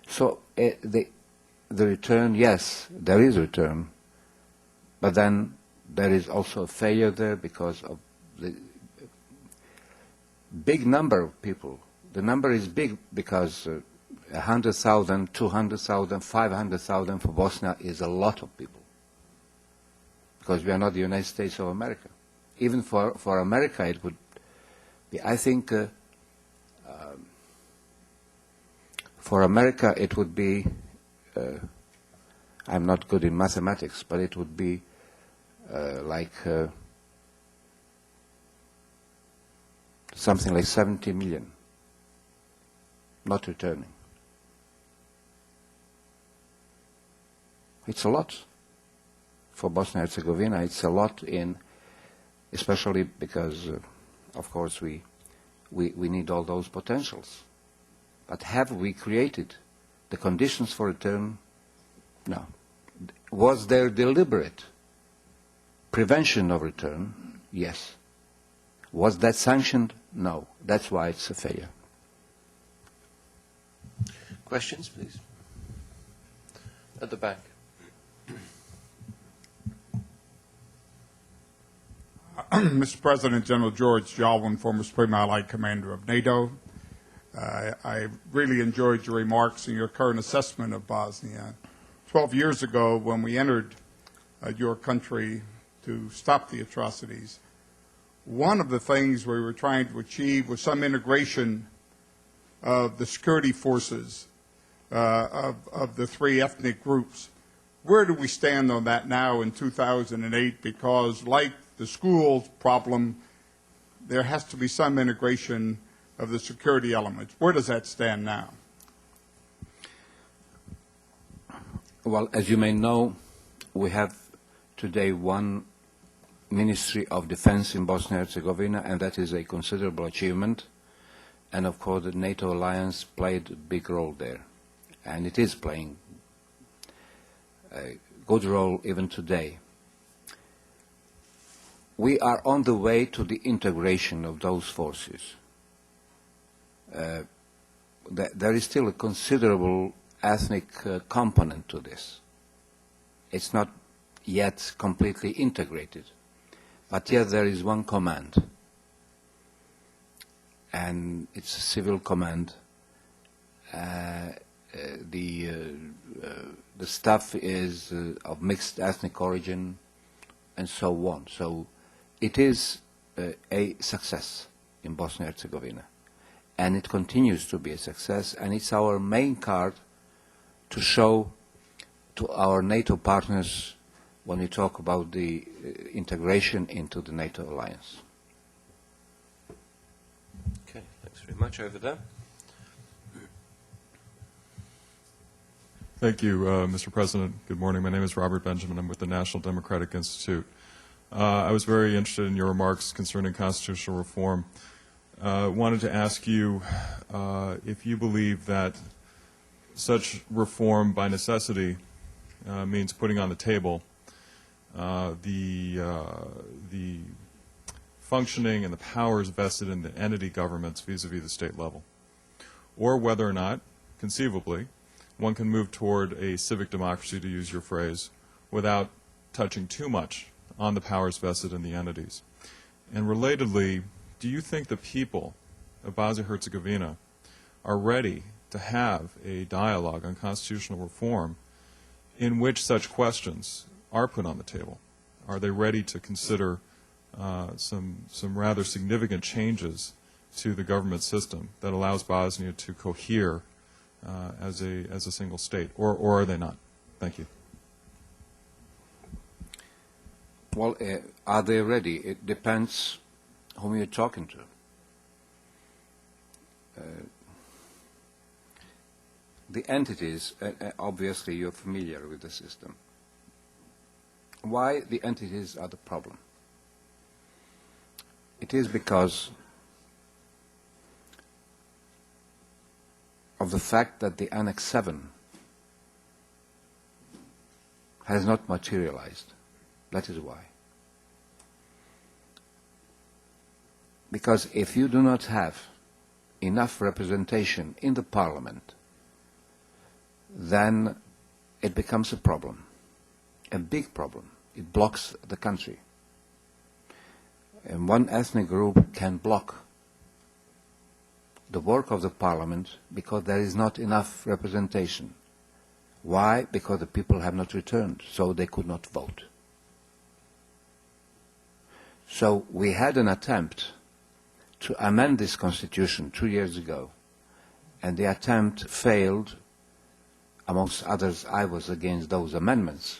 So the return, yes, there is return, but then there is also a failure there because of the big number of people. The number is big because 100,000, 200,000, 500,000 for Bosnia is a lot of people, because we are not the United States of America. Even for America it would be, I think, for America it would be, I'm not good in mathematics, but it would be like something like 70 million not returning. It's a lot for Bosnia and Herzegovina. It's a lot especially because, of course, we need all those potentials. But have we created the conditions for return? No. Was there deliberate prevention of return? Yes. Was that sanctioned? No. That's why it's a failure. Questions, please? At the back. Mr. President, General George Jalwin, former Supreme Allied Commander of NATO. I really enjoyed your remarks and your current assessment of Bosnia. 12 years ago, when we entered your country to stop the atrocities, one of the things we were trying to achieve was some integration of the security forces of the three ethnic groups. Where do we stand on that now in 2008? Because like the schools problem, there has to be some integration of the security elements. Where does that stand now? Well, as you may know, we have today one Ministry of Defense in Bosnia and Herzegovina, and that is a considerable achievement. And of course, the NATO alliance played a big role there, and it is playing a good role even today. We are on the way to the integration of those forces. There is still a considerable ethnic component to this. It's not yet completely integrated, but yet there is one command, and it's a civil command. The staff is of mixed ethnic origin, and so on. So it is a success in Bosnia and Herzegovina, and it continues to be a success, and it's our main card to show to our NATO partners when we talk about the integration into the NATO alliance. Okay, thanks very much. Over there. Thank you, Mr. President. Good morning. My name is Robert Benjamin. I'm with the National Democratic Institute. I was very interested in your remarks concerning constitutional reform. Wanted to ask you if you believe that such reform by necessity means putting on the table the functioning and the powers vested in the entity governments vis-a-vis the state level, or whether or not, conceivably, one can move toward a civic democracy, to use your phrase, without touching too much on the powers vested in the entities. And relatedly, do you think the people of Bosnia-Herzegovina are ready to have a dialogue on constitutional reform in which such questions are put on the table? Are they ready to consider some rather significant changes to the government system that allows Bosnia to cohere as a single state, or are they not? Thank you. Well, are they ready? It depends whom you're talking to. The entities, obviously you're familiar with the system. Why the entities are the problem? It is because of the fact that the Annex 7 has not materialized. That is why. Because if you do not have enough representation in the parliament, then it becomes a problem, a big problem. It blocks the country. And one ethnic group can block the work of the parliament because there is not enough representation. Why? Because the people have not returned, so they could not vote. So we had an attempt to amend this constitution 2 years ago, and the attempt failed. Amongst others, I was against those amendments,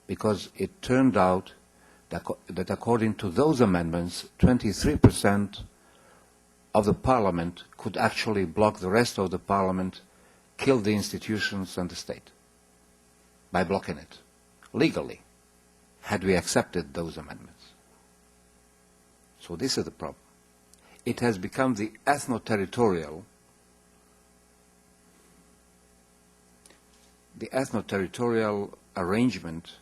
because it turned out that according to those amendments, 23% of the parliament could actually block the rest of the parliament, kill the institutions and the state by blocking it legally, had we accepted those amendments. So this is the problem. It has become the ethno-territorial arrangement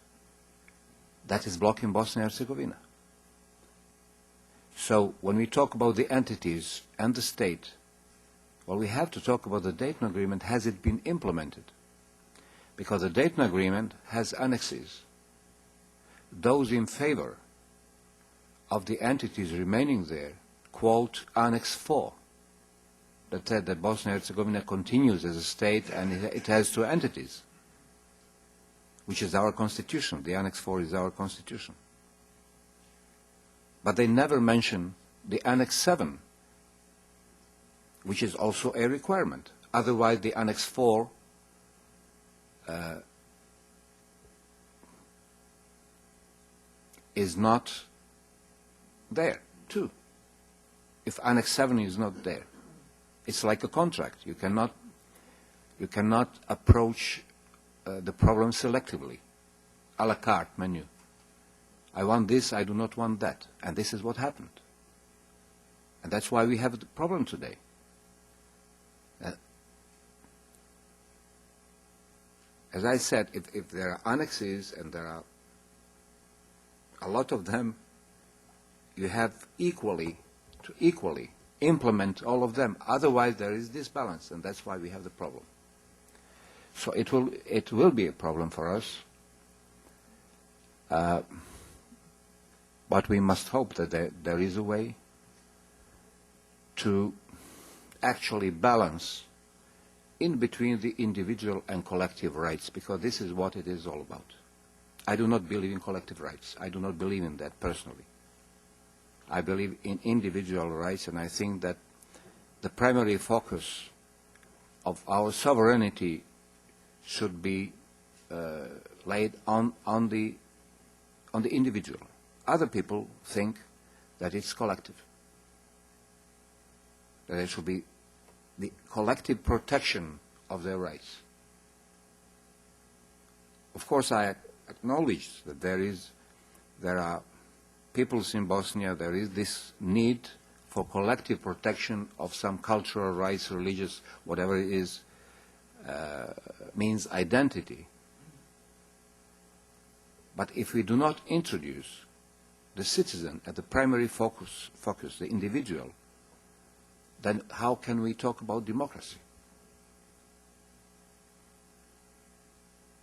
that is blocking Bosnia and Herzegovina. So when we talk about the entities and the state, well, we have to talk about the Dayton Agreement. Has it been implemented? Because the Dayton Agreement has annexes. Those in favor of the entities remaining there quote Annex 4, that said that Bosnia and Herzegovina continues as a state and it has 2 entities, which is our constitution. The Annex 4 is our constitution. But they never mention the Annex 7, which is also a requirement. Otherwise, the Annex 4 is not there, too. If Annex 7 is not there, it's like a contract. You cannot approach the problem selectively, a la carte menu. I want this, I do not want that. And this is what happened. And that's why we have the problem today. As I said, if there are annexes, and there are a lot of them, you have equally implement all of them. Otherwise, there is disbalance, and that's why we have the problem. So it will be a problem for us. But we must hope that there is a way to actually balance in between the individual and collective rights, because this is what it is all about. I do not believe in collective rights. I do not believe in that personally. I believe in individual rights, and I think that the primary focus of our sovereignty should be laid on the individual. Other people think that it's collective, that it should be the collective protection of their rights. Of course, I acknowledge that there are peoples in Bosnia, there is this need for collective protection of some cultural rights, religious, whatever it is, means identity. But if we do not introduce the citizen at the primary focus, the individual, then how can we talk about democracy?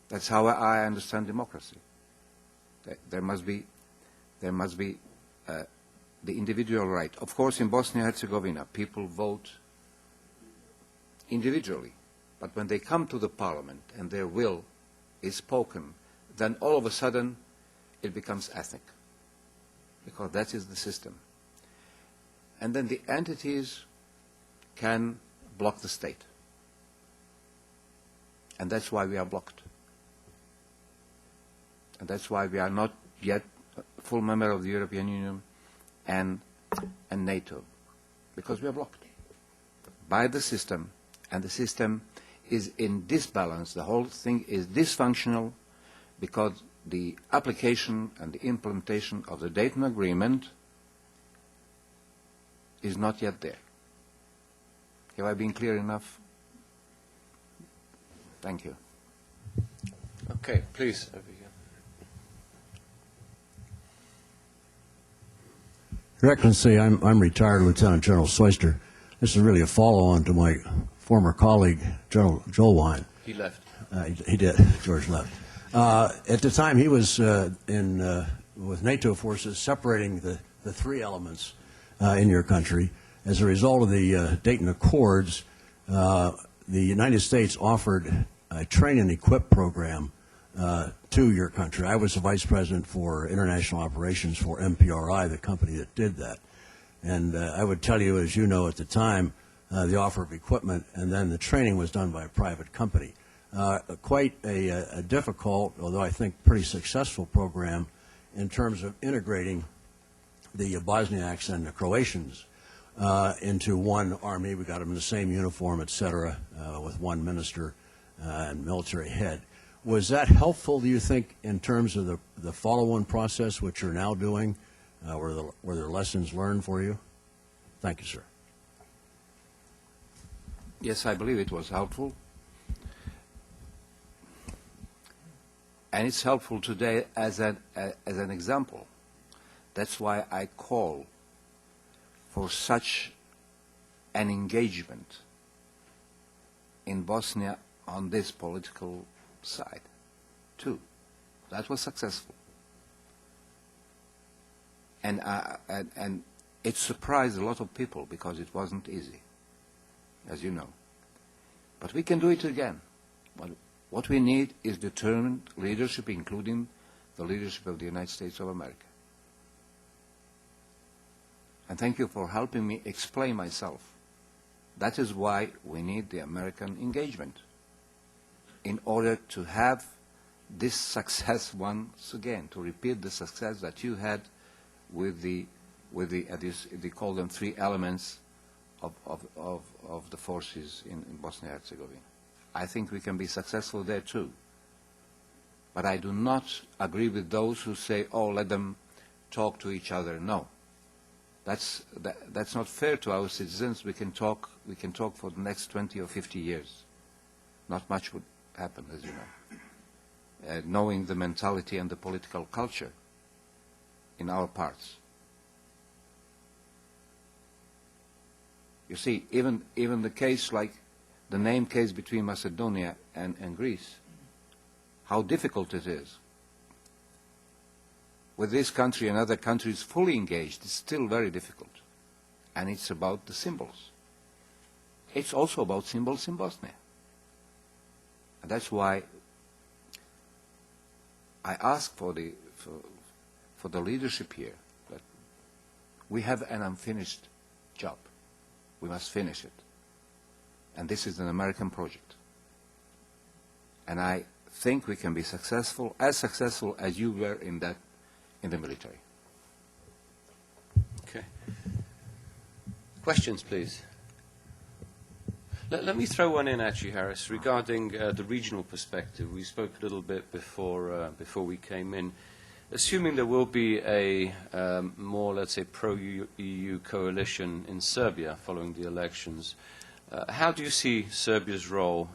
That's how I understand democracy. There must be the individual right. Of course, in Bosnia and Herzegovina, people vote individually. But when they come to the parliament and their will is spoken, then all of a sudden it becomes ethnic, because that is the system. And then the entities can block the state. And that's why we are blocked. And that's why we are not yet a full member of the European Union and NATO, because we are blocked by the system, and the system is in disbalance. The whole thing is dysfunctional because the application and the implementation of the Dayton Agreement is not yet there. Have I been clear enough? Thank you. Okay, please, over here. Your Excellency, I'm retired Lieutenant General Soyster. This is really a follow-on to my former colleague, General Joel Wine. He left. He did. George left. At the time, he was with NATO forces separating the three elements in your country. As a result of the Dayton Accords, the United States offered a train and equip program to your country. I was the vice president for international operations for MPRI, the company that did that. And I would tell you, as you know, at the time, the offer of equipment and then the training was done by a private company. Quite a difficult, although I think pretty successful program in terms of integrating the Bosniaks and the Croatians into one army. We got them in the same uniform, et cetera, with one minister and military head. Was that helpful, do you think, in terms of the follow-on process, which you're now doing? Were there lessons learned for you? Thank you, sir. Yes, I believe it was helpful. And it's helpful today as an example. That's why I call for such an engagement in Bosnia on this political side, too. That was successful. And it surprised a lot of people because it wasn't easy, as you know. But we can do it again. What we need is determined leadership, including the leadership of the United States of America. And thank you for helping me explain myself. That is why we need the American engagement in order to have this success once again, to repeat the success that you had with the they call them three elements of the forces in Bosnia and Herzegovina. I think we can be successful there too. But I do not agree with those who say, oh, let them talk to each other. No. That's not fair to our citizens. We can talk for the next 20 or 50 years. Not much would happen, as you know. Knowing the mentality and the political culture in our parts. You see, even the case like the name case between Macedonia and Greece, how difficult it is. With this country and other countries fully engaged, it's still very difficult. And it's about the symbols. It's also about symbols in Bosnia. And that's why I ask for the leadership here that we have an unfinished job. We must finish it. And this is an American project. And I think we can be successful as you were in the military. Okay. Questions, please. Let me throw one in at you, Harris, regarding the regional perspective. We spoke a little bit before we came in. Assuming there will be a more, let's say, pro-EU coalition in Serbia following the elections, how do you see Serbia's role,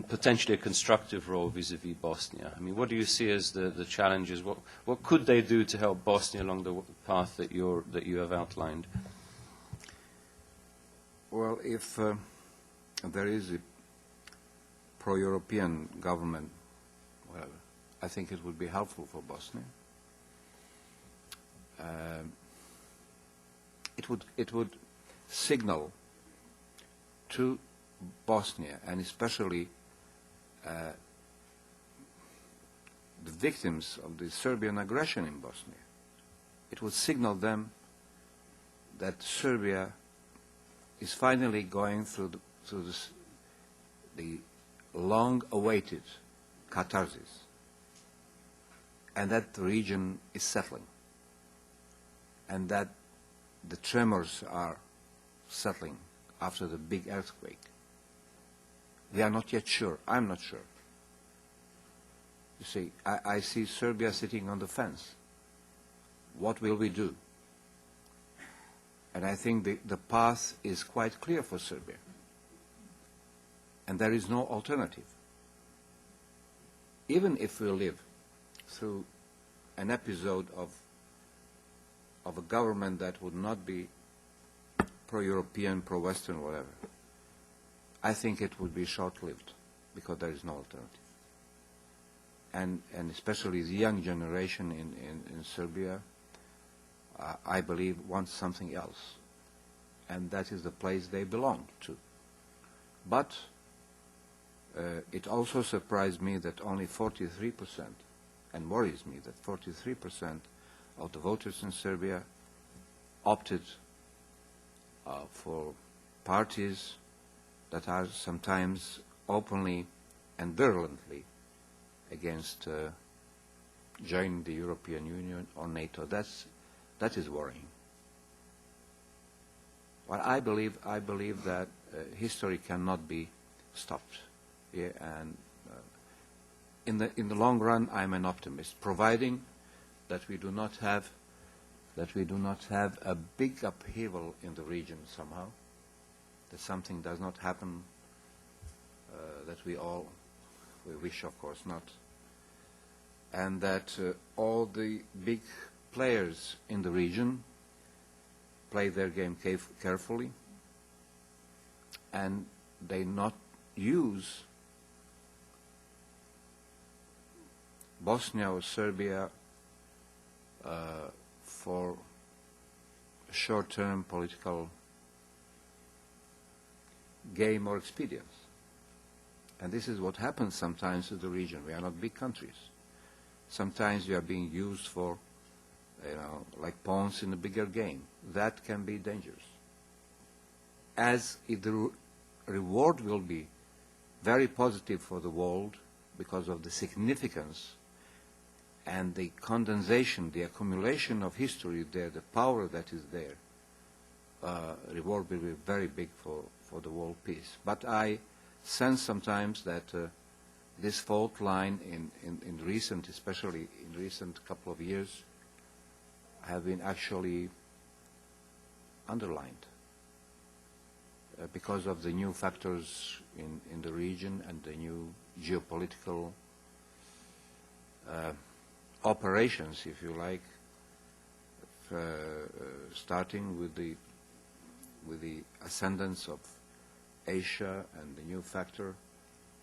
potentially a constructive role vis-à-vis Bosnia? I mean, what do you see as the challenges? What could they do to help Bosnia along the path that you have outlined? Well, if there is a pro-European government, well, I think it would be helpful for Bosnia. It would signal to Bosnia, and especially the victims of the Serbian aggression in Bosnia, it would signal them that Serbia is finally going through the long-awaited catharsis, and that the region is settling, and that the tremors are settling after the big earthquake. We are not yet sure. I'm not sure. You see, I see Serbia sitting on the fence. What will we do? And I think the path is quite clear for Serbia. And there is no alternative. even if we live through an episode of a government that would not be pro-European, pro-Western, whatever, I think it would be short-lived because there is no alternative. And especially the young generation in Serbia, I believe, wants something else. And that is the place they belong to. But it also surprised me that only 43%, and worries me that 43% of the voters in Serbia opted for parties that are sometimes openly and virulently against joining the European Union or NATO. That is worrying. Well, I believe that history cannot be stopped. Yeah, and in the long run, I'm an optimist, providing that we do not have a big upheaval in the region somehow, that something does not happen that we wish, of course, not, and that all the big players in the region play their game carefully, and they not use Bosnia or Serbia for short-term political game or expedience. And this is what happens sometimes in the region. We are not big countries. Sometimes we are being used for, like pawns in a bigger game. That can be dangerous. As if the reward will be very positive for the world because of the significance and the condensation, the accumulation of history there, the power that is there, reward will be very big for the world peace. But I sense sometimes that this fault line in recent, especially in recent couple of years, have been actually underlined because of the new factors in the region and the new geopolitical operations, if you like, starting with the ascendance of Asia and the new factor,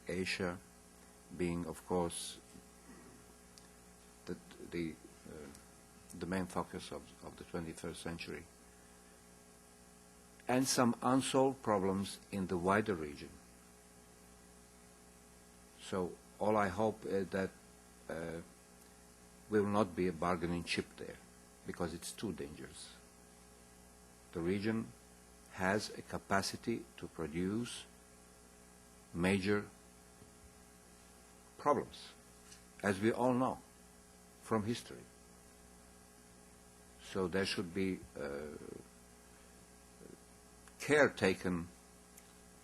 Asia being, of course, the main focus of the 21st century, and some unsolved problems in the wider region. So all I hope is that we will not be a bargaining chip there, because it's too dangerous. The region has a capacity to produce major problems, as we all know from history. So there should be care taken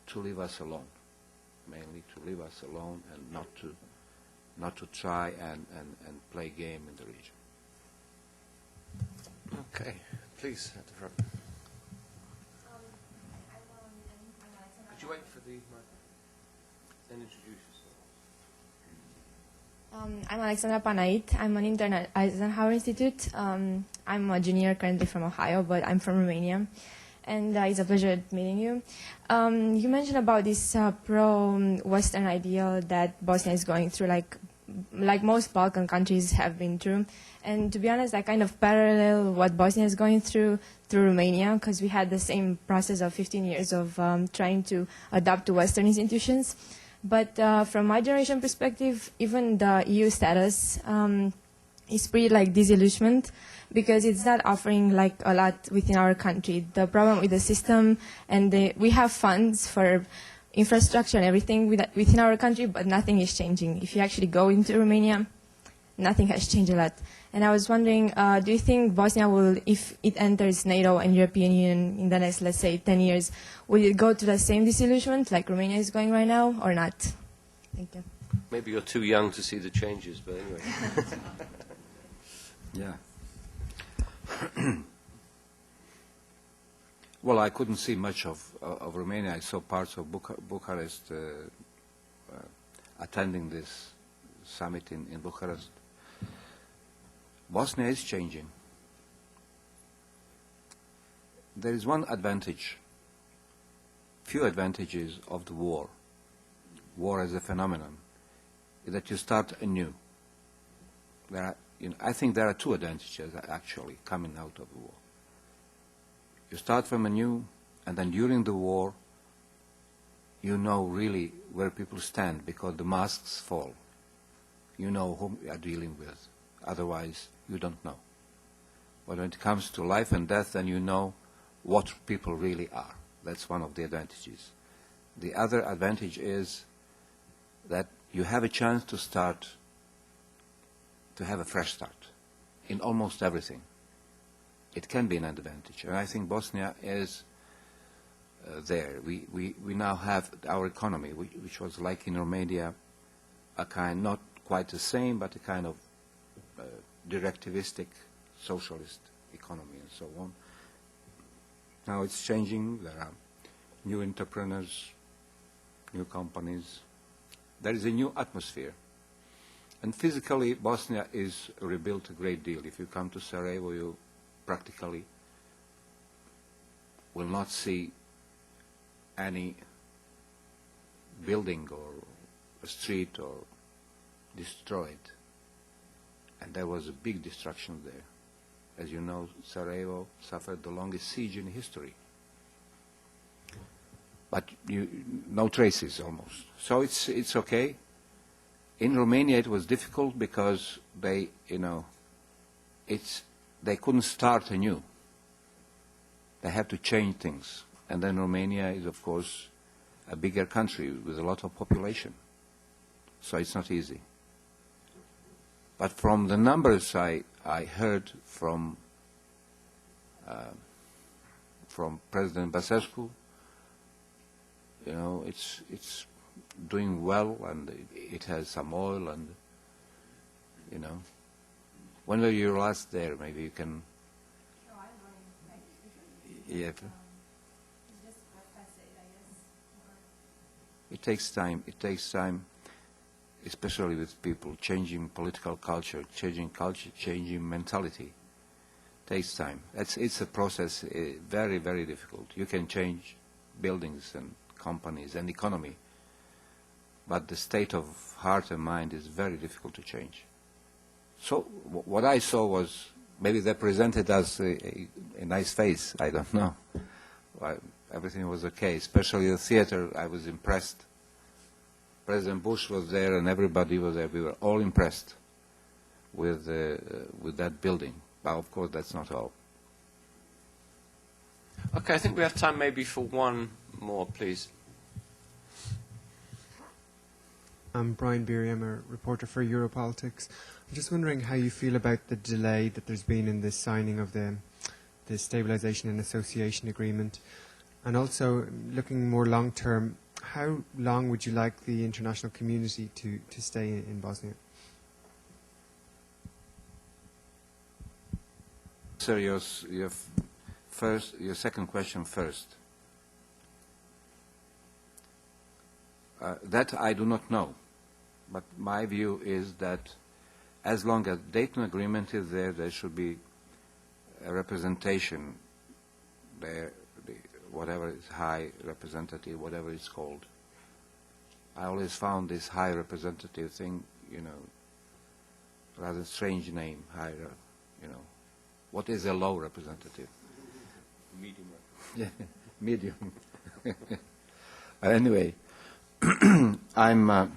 to leave us alone, mainly to leave us alone and not to try and play game in the region. Okay, please, at the front. Could you wait for the mic? Then introduce yourself. I'm Alexandra Panait. I'm an intern at Eisenhower Institute. I'm a junior currently from Ohio, but I'm from Romania. And it's a pleasure meeting you. You mentioned about this pro-Western ideal that Bosnia is going through, like most Balkan countries have been through. And to be honest, I kind of parallel what Bosnia is going through Romania, because we had the same process of 15 years of trying to adapt to Western institutions. But from my generation perspective, even the EU status is pretty disillusionment, because it's not offering a lot within our country. The problem with the system, and we have funds for infrastructure and everything within our country, but nothing is changing. If you actually go into Romania, nothing has changed a lot. And I was wondering, do you think Bosnia will, if it enters NATO and European Union in the next, let's say, 10 years, will it go to the same disillusionment like Romania is going right now, or not? Thank you. Maybe you're too young to see the changes, but anyway. Yeah. Well, I couldn't see much of Romania. I saw parts of Bucharest attending this summit in Bucharest. Bosnia is changing. There is one advantage, few advantages of the war as a phenomenon, is that you start anew. I think there are two advantages actually coming out of the war. You start from anew, and then during the war, you know really where people stand because the masks fall. You know whom you are dealing with. Otherwise, you don't know. But when it comes to life and death, then you know what people really are. That's one of the advantages. The other advantage is that you have a chance to start, to have a fresh start in almost everything. It can be an advantage. And I think Bosnia is there. We now have our economy, which was like in Romania, a kind, not quite the same, but a kind of directivistic socialist economy and so on. Now it's changing. There are new entrepreneurs, new companies. There is a new atmosphere. And physically, Bosnia is rebuilt a great deal. If you come to Sarajevo, you practically will not see any building or a street or destroyed. And there was a big destruction there. As you know, Sarajevo suffered the longest siege in history. But no traces almost. So it's okay. In Romania it was difficult because they couldn't start anew. They have to change things. And then Romania is, of course, a bigger country with a lot of population. So it's not easy. But from the numbers I heard from President Basescu, it's doing well, and it has some oil, and when were you last there? Maybe you can. No, I'm going. Yeah. Just past it, I guess. It takes time. It takes time, especially with people changing political culture, changing mentality. Takes time. It's a process, very, very difficult. You can change buildings and companies and economy, but the state of heart and mind is very difficult to change. So what I saw was, maybe they presented as a nice face, I don't know. Everything was okay, especially the theater. I was impressed. President Bush was there and everybody was there. We were all impressed with that building. But of course, that's not all. Okay, I think we have time maybe for one more, please. I'm Brian Beery. I'm a reporter for Europolitics. I'm just wondering how you feel about the delay that there's been in the signing of the Stabilisation and Association Agreement. And also, looking more long-term, how long would you like the international community to stay in Bosnia? Sir, your second question first. That I do not know. But my view is that as long as Dayton Agreement is there, there should be a representation there, whatever is high representative, whatever it's called. I always found this high representative thing, rather strange name, high, What is a low representative? Medium. Yeah, medium. Anyway, I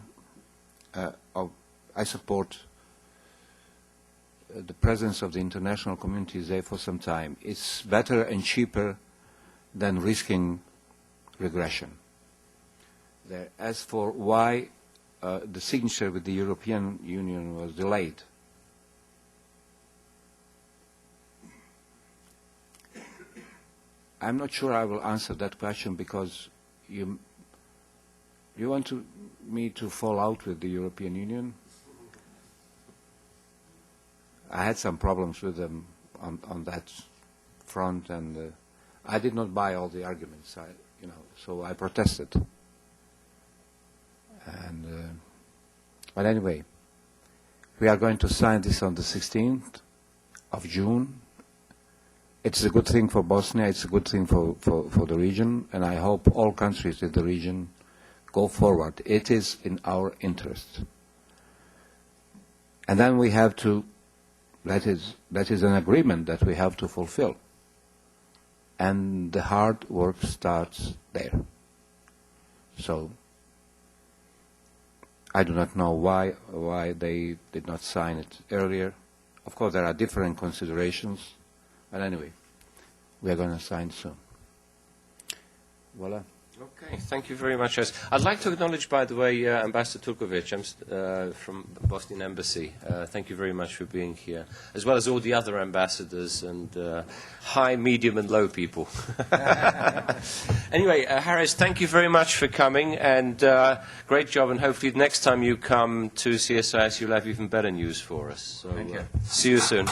support the presence of the international community there for some time. It's better and cheaper than risking regression. As for why the signature with the European Union was delayed, I'm not sure I will answer that question because you want me to fall out with the European Union? I had some problems with them on that front, and I did not buy all the arguments. So I protested. And but anyway, We are going to sign this on the 16th of June. It's a good thing for Bosnia, it's a good thing for the region, and I hope all countries in the region go forward. It is in our interest. And then we have to, that is an agreement that we have to fulfill. And the hard work starts there. So I do not know why they did not sign it earlier. Of course, there are different considerations, but anyway, we are going to sign soon. Voila. Okay, thank you very much. I'd like to acknowledge, by the way, Ambassador Turkovic from the Bosnian Embassy. Thank you very much for being here, as well as all the other ambassadors and high, medium, and low people. Anyway, Harris, thank you very much for coming, and great job, and hopefully next time you come to CSIS, you'll have even better news for us. So, thank you. See you soon.